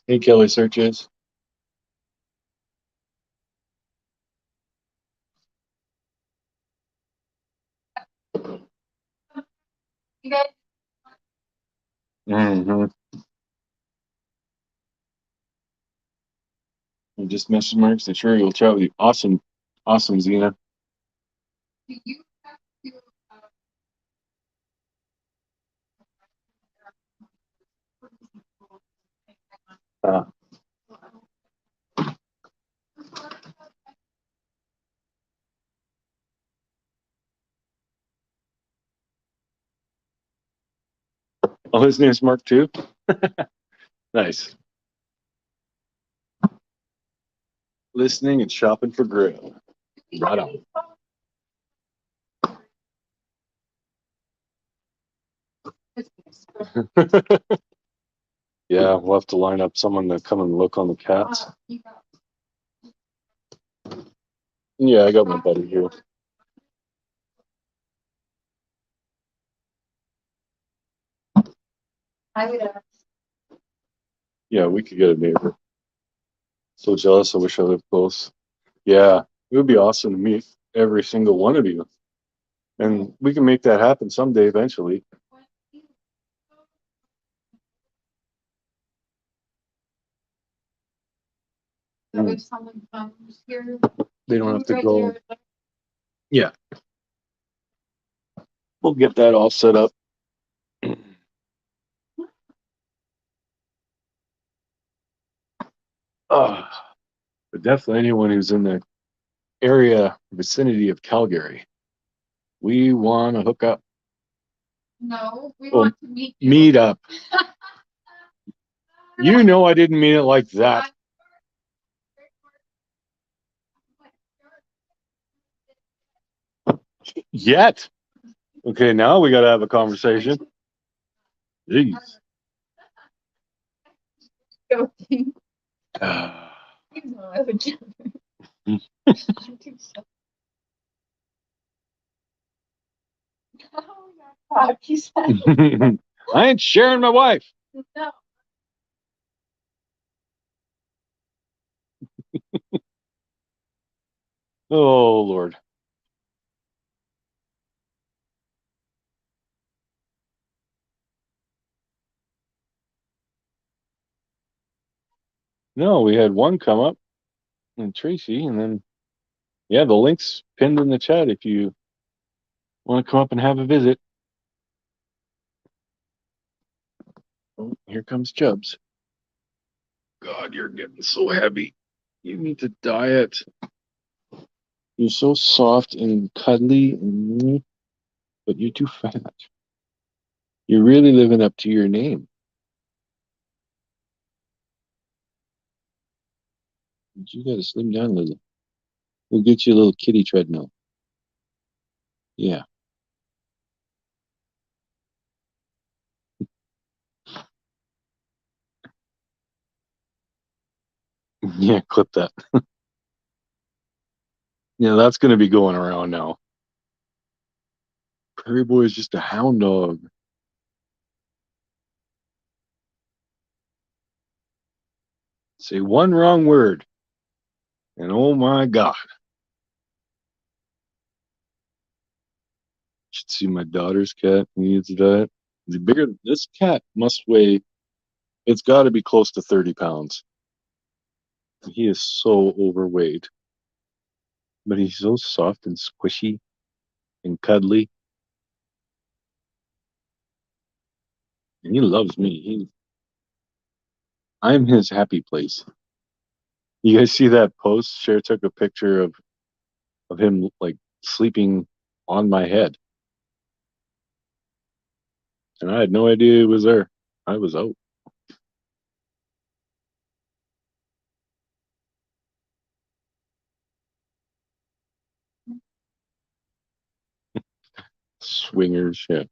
Hey, Kelly Searches. You guys. Mm-hmm. You just message Mark. Say, sure, you'll chat with you. Awesome. Awesome, Zena. Do you have to Uh, oh, his name's Mark too? Nice. Listening and shopping for grill. Right on. Yeah, we'll have to line up someone to come and look on the cats. Yeah, I got my buddy here. I would Yeah, we could get a neighbor. So jealous. I wish I lived close. Yeah, it would be awesome to meet every single one of you. And we can make that happen someday eventually. So if someone comes here, They don't have to right go. here, Yeah. We'll get that all set up. But definitely anyone who's in the area vicinity of Calgary, we want to hook up. no, we Well, want to meet you. meet up. You know I didn't mean it like that. Yet. Okay, now we got to have a conversation. Jeez. Joking. You know I would never. Oh, God, he said. I ain't sharing my wife. No. Oh, Lord. No, we had one come up and Tracy, and then yeah, the link's pinned in the chat if you want to come up and have a visit. Oh, here comes Chubbs. God, you're getting so heavy. You need to diet. You're so soft and cuddly, but you're too fat. You're really living up to your name. You got to slim down a little. We'll get you a little kitty treadmill. Yeah. Yeah, clip that. Yeah, that's going to be going around now. Prairie Boy is just a hound dog. Say one wrong word, and oh my God. You should see my daughter's cat. He needs that. The bigger this cat must weigh, it's got to be close to 30 pounds. He is so overweight, but he's so soft and squishy and cuddly. And he loves me. I'm his happy place. You guys see that post? Cher took a picture of him like sleeping on my head. And I had no idea he was there. I was out. Swingers, yeah.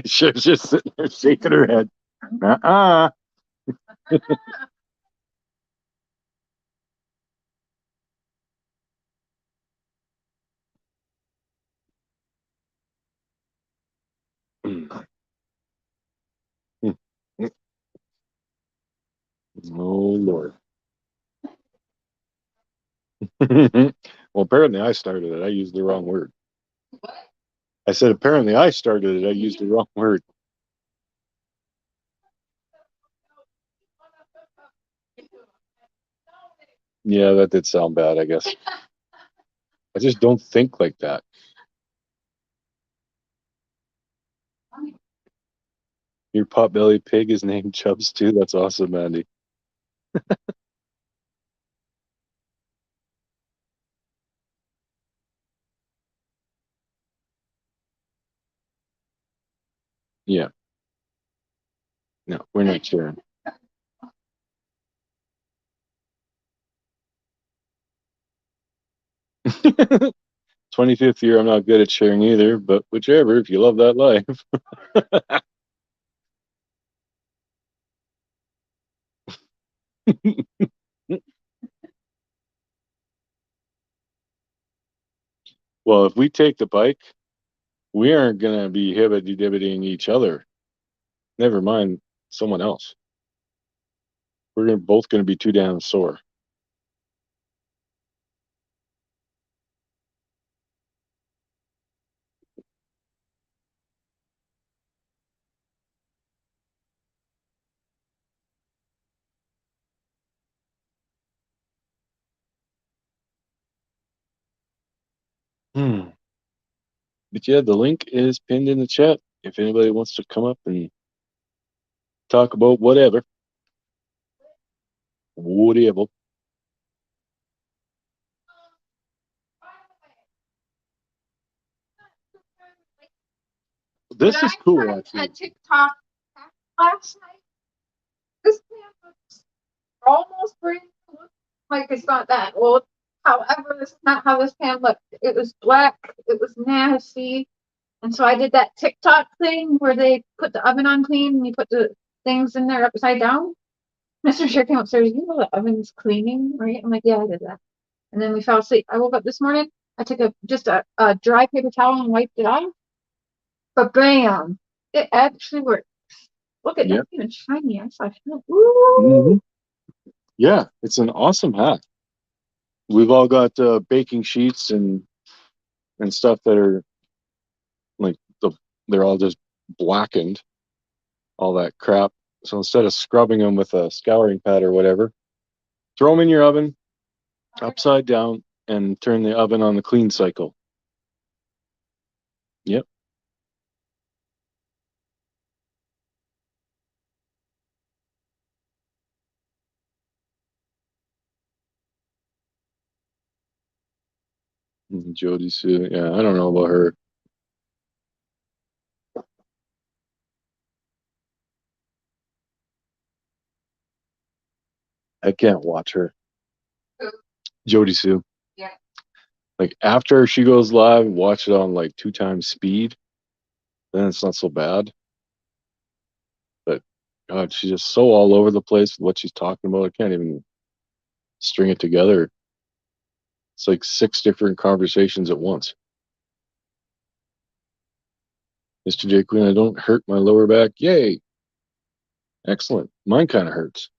Cher's just sitting there shaking her head. Uh-uh. Oh, Lord. Well, apparently I started it. I used the wrong word. I said, apparently I started it. I used the wrong word. Yeah, that did sound bad, I guess. I just don't think like that. Your potbelly pig is named Chubbs too. That's awesome, Andy. Yeah. No, we're not sharing. 25th year, I'm not good at sharing either, but whichever, if you love that life. Well, if we take the bike, we aren't going to be hibbity-dibbiting each other. Never mind someone else. We're both going to be too damn sore. But yeah, the link is pinned in the chat if anybody wants to come up and talk about whatever. Whatever. This is cool, actually. A TikTok last night. This pant looks almost brand new. Like it's not that old. However, this is not how this pan looked. It was black. It was nasty. And so I did that TikTok thing where they put the oven on clean and you put the things in there upside down. Mr. Cher came upstairs. You know the oven's cleaning, right? I'm like, yeah, I did that. And then we fell asleep. I woke up this morning. I took just a dry paper towel and wiped it off. But bam, it actually worked. Look at that, even shiny. I saw shiny. Ooh. Yeah, it's an awesome hat. We've all got baking sheets and and stuff that are like they're all just blackened, all that crap. So instead of scrubbing them with a scouring pad or whatever, throw them in your oven upside down and turn the oven on the clean cycle. Yep. Jody Sue. Yeah, I don't know about her. I can't watch her. Jody Sue. Yeah. Like after she goes live, watch it on like 2x speed. Then it's not so bad. But God, she's just so all over the place with what she's talking about. I can't even string it together. It's like 6 different conversations at once. Mr. J. Queen, I don't hurt my lower back. Yay. Excellent. Mine kind of hurts.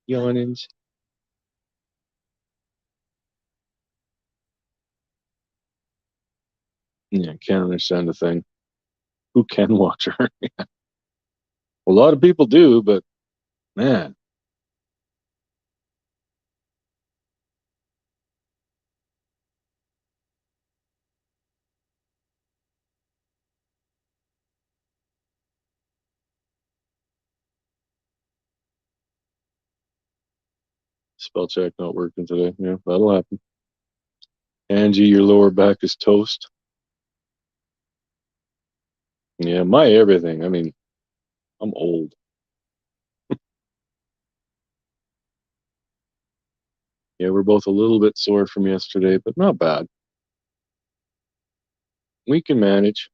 Yawnings. Yeah, can't understand the thing. Who can watch her? A lot of people do, but man. Spell check not working today. Yeah, that'll happen. Angie, your lower back is toast. Yeah, my everything. I mean, I'm old. Yeah, we're both a little bit sore from yesterday, but not bad. We can manage.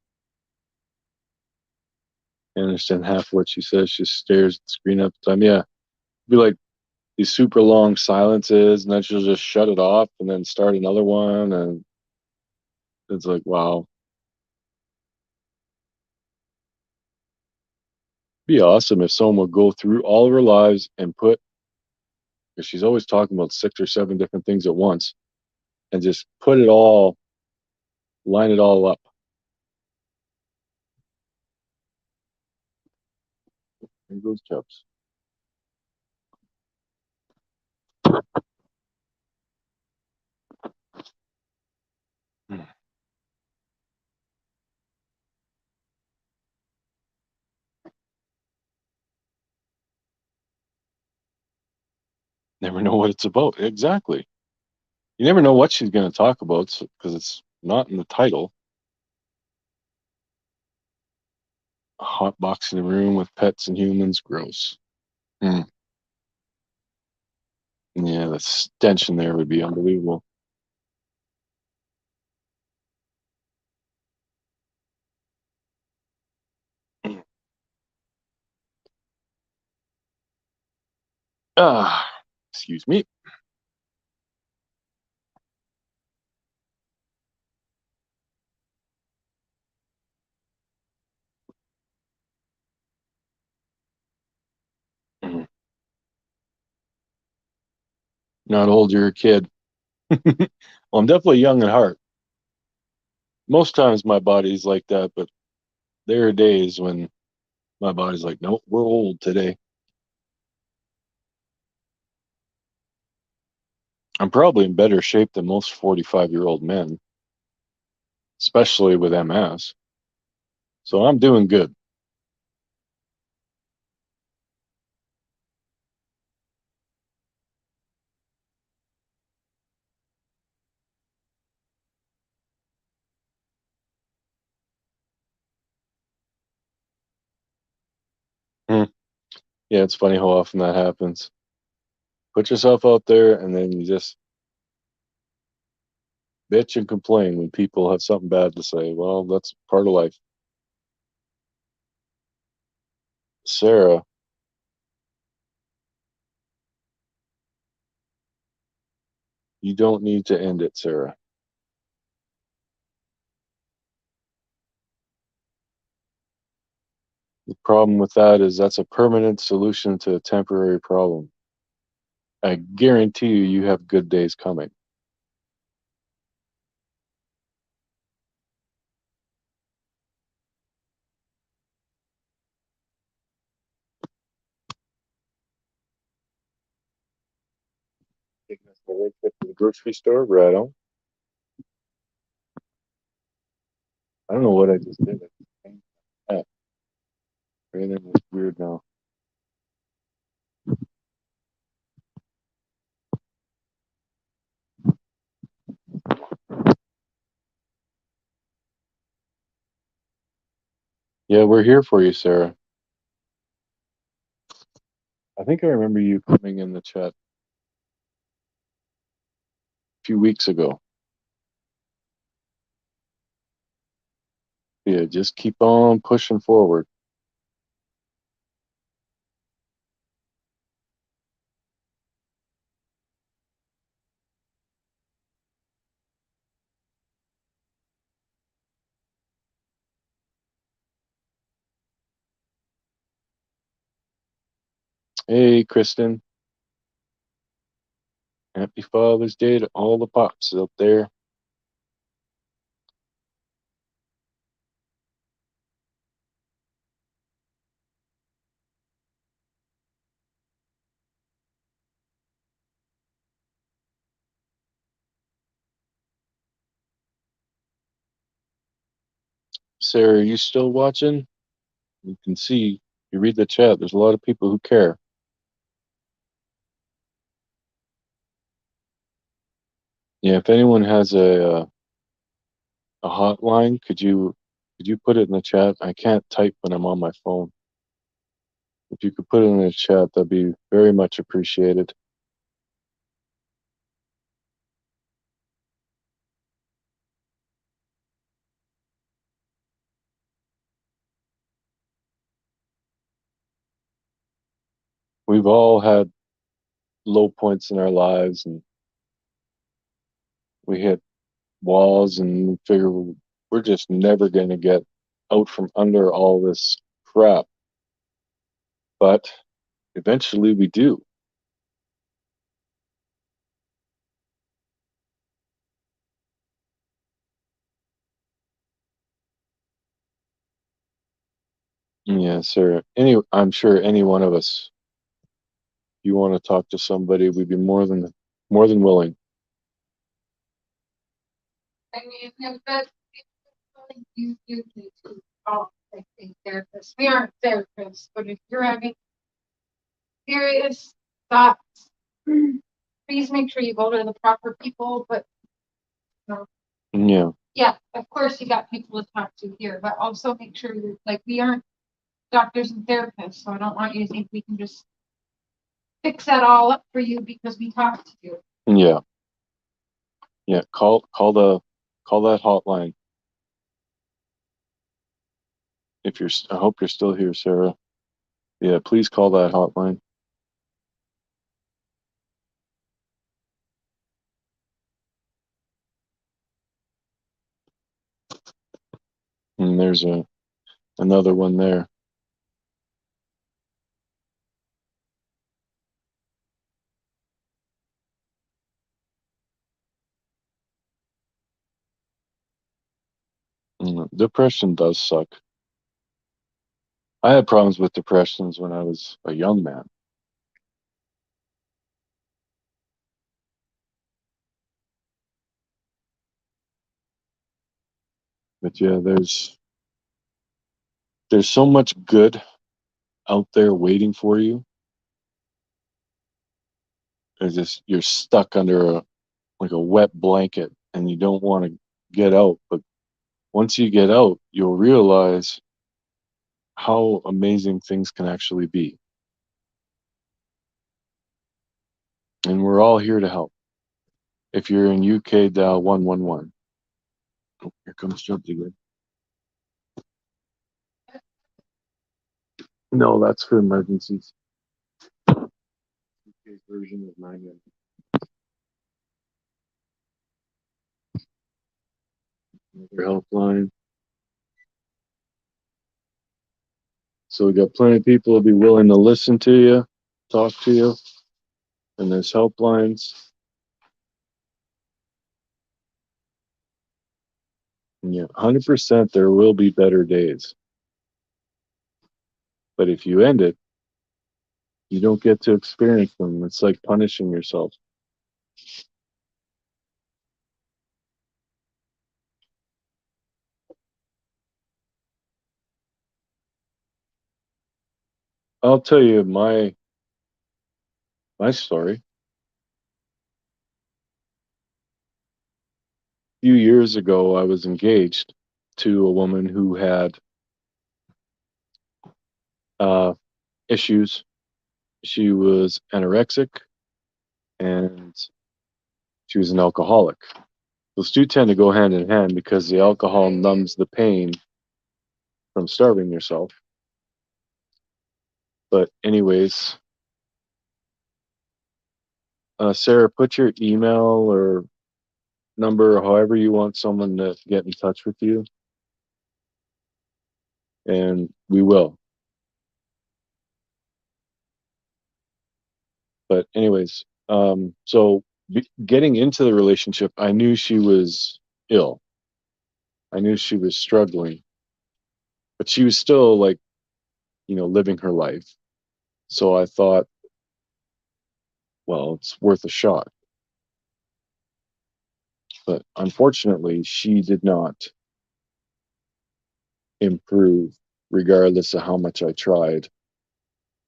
I understand half what she says. She stares at the screen up the time. Yeah, be like these super long silences, and then she'll just shut it off and then start another one. And it's like, wow. Be awesome if someone would go through all of her lives and put, because she's always talking about 6 or 7 different things at once, and just put it all, line it all up. There goes Chubbs. Never know what it's about. Exactly. You never know what she's going to talk about because it's not in the title. A hot box in the room with pets and humans. Gross. Mm. Yeah, the stench in there would be unbelievable. Ah, excuse me. Mm. Not old, you're a kid. Well, I'm definitely young at heart. Most times my body's like that, but there are days when my body's like, nope, we're old today. I'm probably in better shape than most 45-year-old men, especially with MS. So I'm doing good. Hmm. Yeah, it's funny how often that happens. Put yourself out there and then you just bitch and complain when people have something bad to say. Well, that's part of life. Sarah, you don't need to end it, Sarah. The problem with that is that's a permanent solution to a temporary problem. I guarantee you, you have good days coming. Taking us a road trip to the grocery store, right on. I don't know what I just did. Ah, everything was weird now. Yeah, we're here for you, Sarah. I think I remember you coming in the chat a few weeks ago. Yeah, just keep on pushing forward. Hey, Kristen. Happy Father's Day to all the pops out there. Sarah, are you still watching? You can see, you read the chat, there's a lot of people who care. Yeah, if anyone has a hotline, could you put it in the chat? I can't type when I'm on my phone. If you could put it in the chat, that'd be very much appreciated. We've all had low points in our lives, and we hit walls and we figure we're just never going to get out from under all this crap. But eventually we do. Yeah, sir. I'm sure any one of us, if you want to talk to somebody, we'd be more than willing. I mean, if that's you need to call a therapist. We aren't therapists, but if you're having serious thoughts, please make sure you go to the proper people. But yeah, of course you got people to talk to here, but also make sure you're like, we aren't doctors and therapists, so I don't want you to think we can just fix that all up for you because we talked to you. Yeah. Yeah. Call that hotline. I hope you're still here, Sarah. Yeah, please call that hotline. And there's another one there. Depression does suck. I had problems with depressions when I was a young man. But yeah, there's so much good out there waiting for you. You're stuck under like a wet blanket and you don't want to get out. But once you get out, you'll realize how amazing things can actually be. And we're all here to help. If you're in UK, dial 111. Oh, here comes Jumpy again. No, that's for emergencies. UK's version of 911. Another helpline. So we got plenty of people who'll be willing to listen to you, talk to you, and there's helplines. And yeah, 100% there will be better days. But if you end it, you don't get to experience them. It's like punishing yourself. I'll tell you my story. A few years ago, I was engaged to a woman who had issues. She was anorexic and she was an alcoholic. Those two tend to go hand in hand because the alcohol numbs the pain from starving yourself. But anyways, Sarah, put your email or number, however you want someone to get in touch with you, and we will. But anyways, so getting into the relationship, I knew she was ill. I knew she was struggling, but she was still like, living her life. So I thought, well, it's worth a shot. But unfortunately, she did not improve, regardless of how much I tried.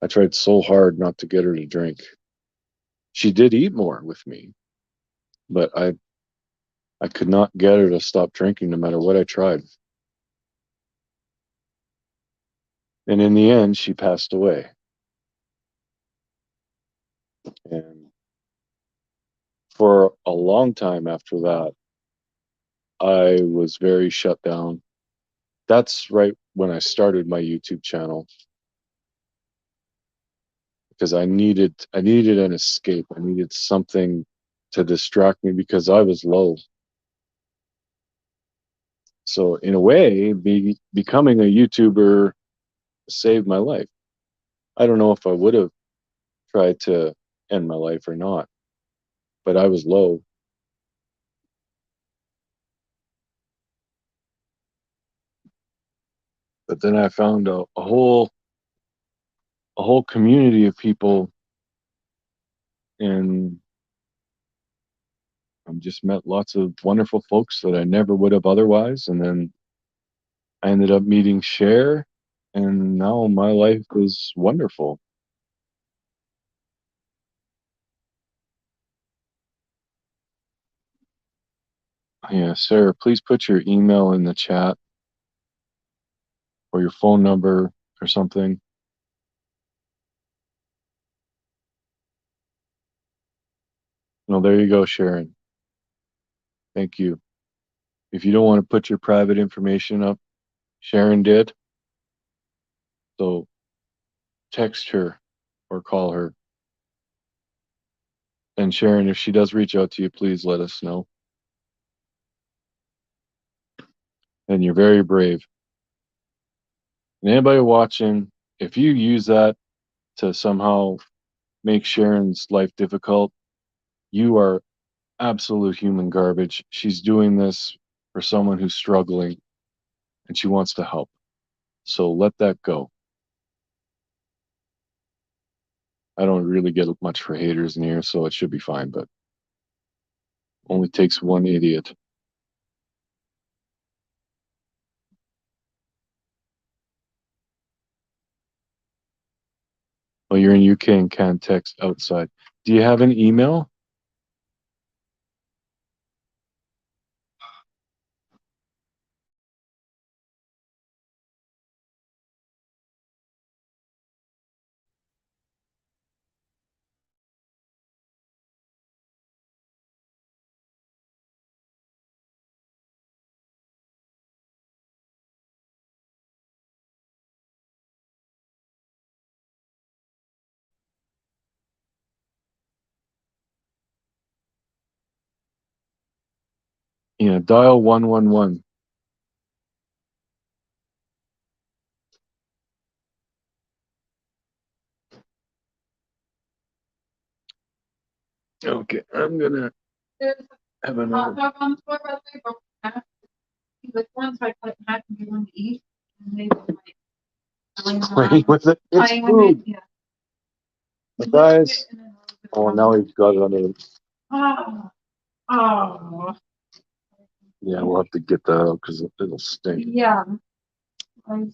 I tried so hard not to get her to drink. She did eat more with me, but I could not get her to stop drinking no matter what I tried. And in the end, she passed away. And for a long time after that, I was very shut down. That's right when I started my YouTube channel because I needed an escape. I needed something to distract me because I was low. So in a way, becoming a YouTuber saved my life. I don't know if I would have tried to end my life or not, but I was low. But then I found a whole community of people, and I've just met lots of wonderful folks that I never would have otherwise. And then I ended up meeting Cher, and now my life is wonderful. Yeah, Sarah, please put your email in the chat or your phone number or something. No, there you go, Sharon. Thank you. If you don't want to put your private information up, Sharon did. So text her or call her. And Sharon, if she does reach out to you, please let us know. And you're very brave. And anybody watching, if you use that to somehow make Sharon's life difficult, you are absolute human garbage. She's doing this for someone who's struggling and she wants to help. So let that go. I don't really get much for haters in here, so it should be fine, but only takes one idiot. Well, you're in UK and can't text outside. Do you have an email? Yeah, dial 111. Okay, I'm gonna There's have a hot another. dog on the floor, by the way, broken in half. He licked one, so I cut it in half and gave one to eat. And they were like, playing Playing around, with it. It's playing with it, food. yeah. The He licked guys. it and then rolled it Oh, around. now he's got it under the. Oh, oh, Yeah, we'll have to get that out because it'll stink. yeah. I know,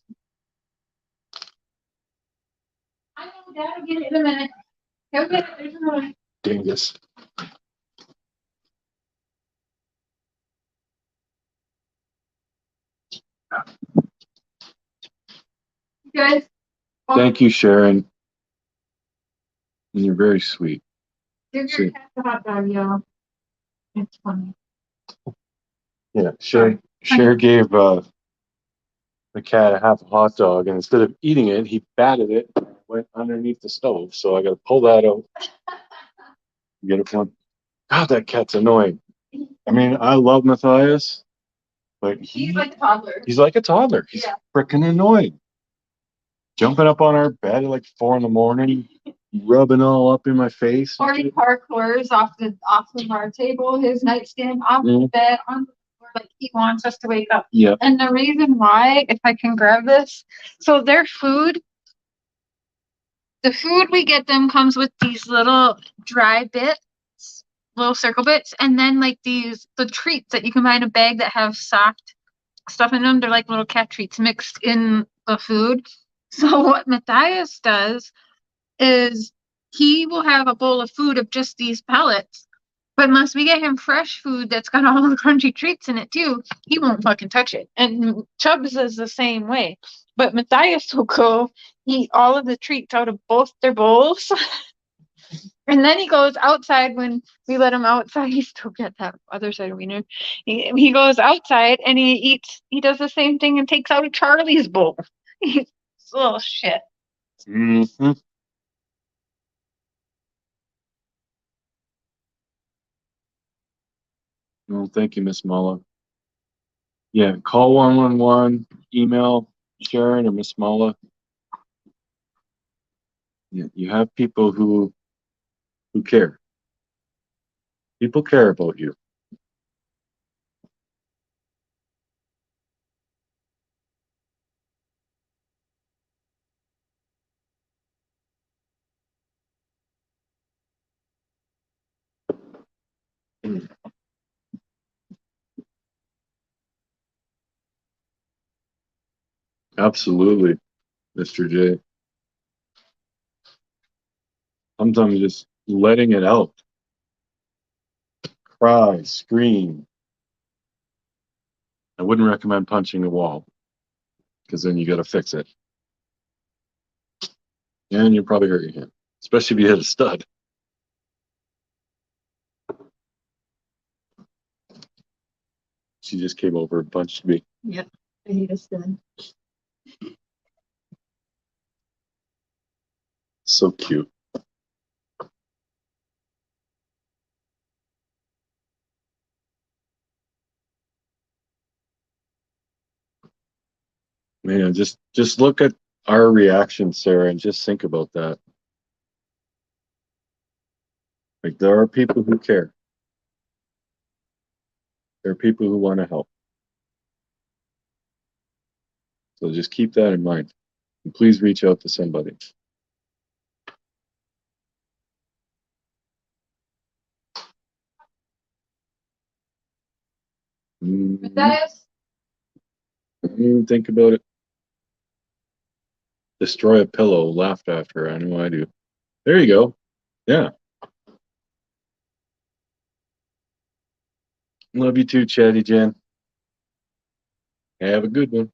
Dad will get it in a minute. He'll get it, there's no way. Dingus. You guys, Thank you, Sharon. And you're very sweet. give your cat the hot dog, y'all. It's funny. Yeah, Cher gave the cat a half a hot dog, and instead of eating it, he batted it and it went underneath the stove. So I got to pull that out. Get it one. God, that cat's annoying. I mean, I love Matthias, but He's like a toddler. he's like a toddler. He's Yeah. freaking annoying. Jumping up on our bed at like 4 a.m, rubbing all up in my face. Or he parkours off of our table, his nightstand, off the bed, on the floor, like he wants us to wake up. Yeah. And the reason why, if I can grab this, so their food, the food we get them comes with these little dry bits, little circle bits, and then like the treats that you can buy in a bag that have soft stuff in them. They're like little cat treats mixed in the food. So what Matthias does is he will have a bowl of food of just these pellets. But unless we get him fresh food that's got all the crunchy treats in it too, he won't fucking touch it. And Chubbs is the same way. But Matthias will go eat all of the treats out of both their bowls. And then he goes outside when we let him outside. He still gets that other side of wiener. He goes outside and he does the same thing and takes out Charlie's bowl. He's a little shit. Mm-hmm. Well, thank you, Miss Mala. Yeah, call 111, email Sharon or Miss Mala. Yeah, you have people who care. People care about you. Absolutely, Mr. J. Sometimes just letting it out. Cry, scream. I wouldn't recommend punching a wall because then you got to fix it. And you probably hurt your hand, especially if you hit a stud. She just came over and punched me. Yep, he just did. So cute. Man, just look at our reaction, Sarah, and just think about that. Like, there are people who care. There are people who want to help. So just keep that in mind. And please reach out to somebody. Matthias, Don't even think about it. Destroy a pillow, laughed after. I know I do. There you go. Yeah. Love you too, Chatty Jen. Have a good one.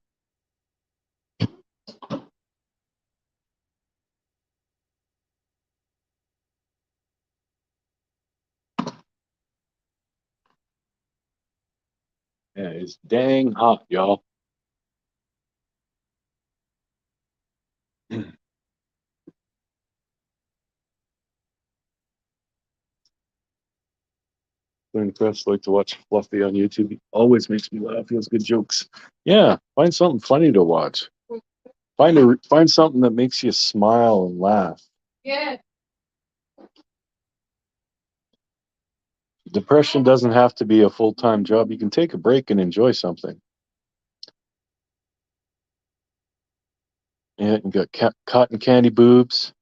Yeah, it's dang hot, y'all. When Chris like to watch Fluffy on YouTube. He always makes me laugh. He has good jokes. Yeah, find something funny to watch. Find something that makes you smile and laugh. yeah. Depression doesn't have to be a full-time job. You can take a break and enjoy something. Yeah, you got cotton candy boobs.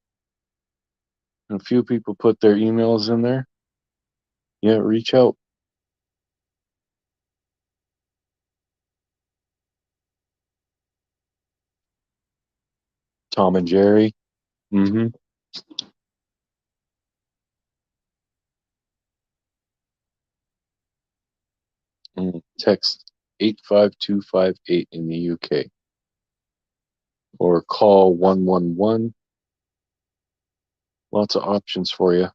And a few people put their emails in there. Yeah, reach out. Tom and Jerry. Mm-hmm. Text 85258 in the UK. Or call 111. Lots of options for you.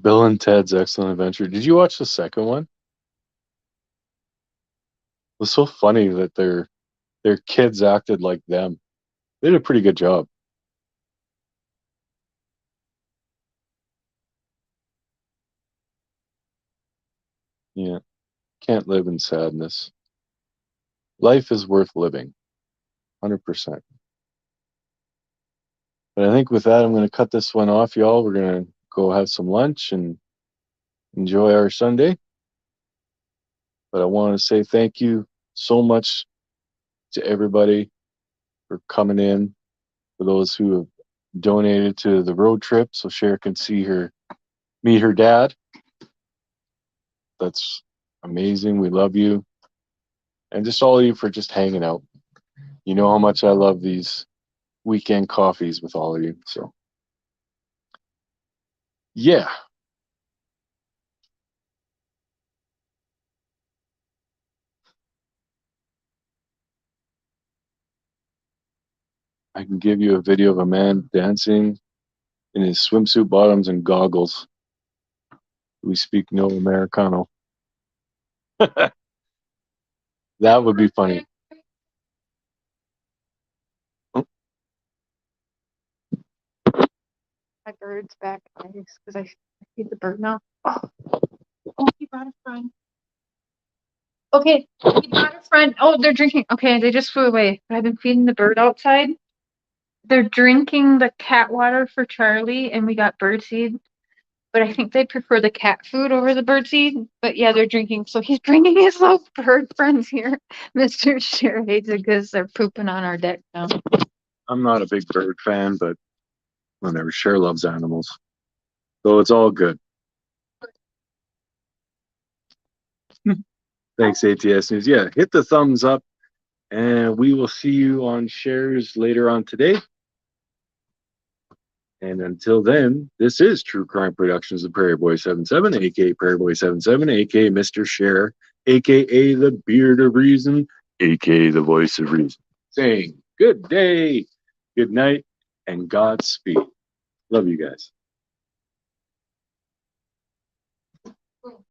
Bill and Ted's Excellent Adventure. Did you watch the second one? It was so funny that their kids acted like them. They did a pretty good job. Yeah. Can't live in sadness. Life is worth living. 100%. But I think with that, I'm going to cut this one off, y'all. We're going to go have some lunch and enjoy our Sunday. But I want to say thank you so much to everybody for coming in, for those who have donated to the road trip so Cher can meet her dad. That's amazing. We love you. And just all of you for just hanging out. You know how much I love these weekend coffees with all of you. So, yeah. I can give you a video of a man dancing in his swimsuit bottoms and goggles. We speak no Americano. That would be funny. Oh, My bird's back because I feed the bird now. Oh, he brought a friend. Okay, he brought a friend. Oh, they're drinking. Okay, they just flew away. I've been feeding the bird outside. They're drinking the cat water for Charlie, and we got bird seed. But I think they prefer the cat food over the bird seed. But yeah, they're drinking. So he's bringing his little bird friends here. Mr. Cher hates it because they're pooping on our deck now. I'm not a big bird fan, but whatever. Cher loves animals. So it's all good. Thanks, ATS News. Yeah, hit the thumbs up, and we will see you on Shares later on today. And until then, this is True Crime Productions of Prairie Boy 77, aka Prairie Boy 77, aka Mr. Cher, aka the Beard of Reason, aka the Voice of Reason, saying good day, good night, and Godspeed. Love you guys.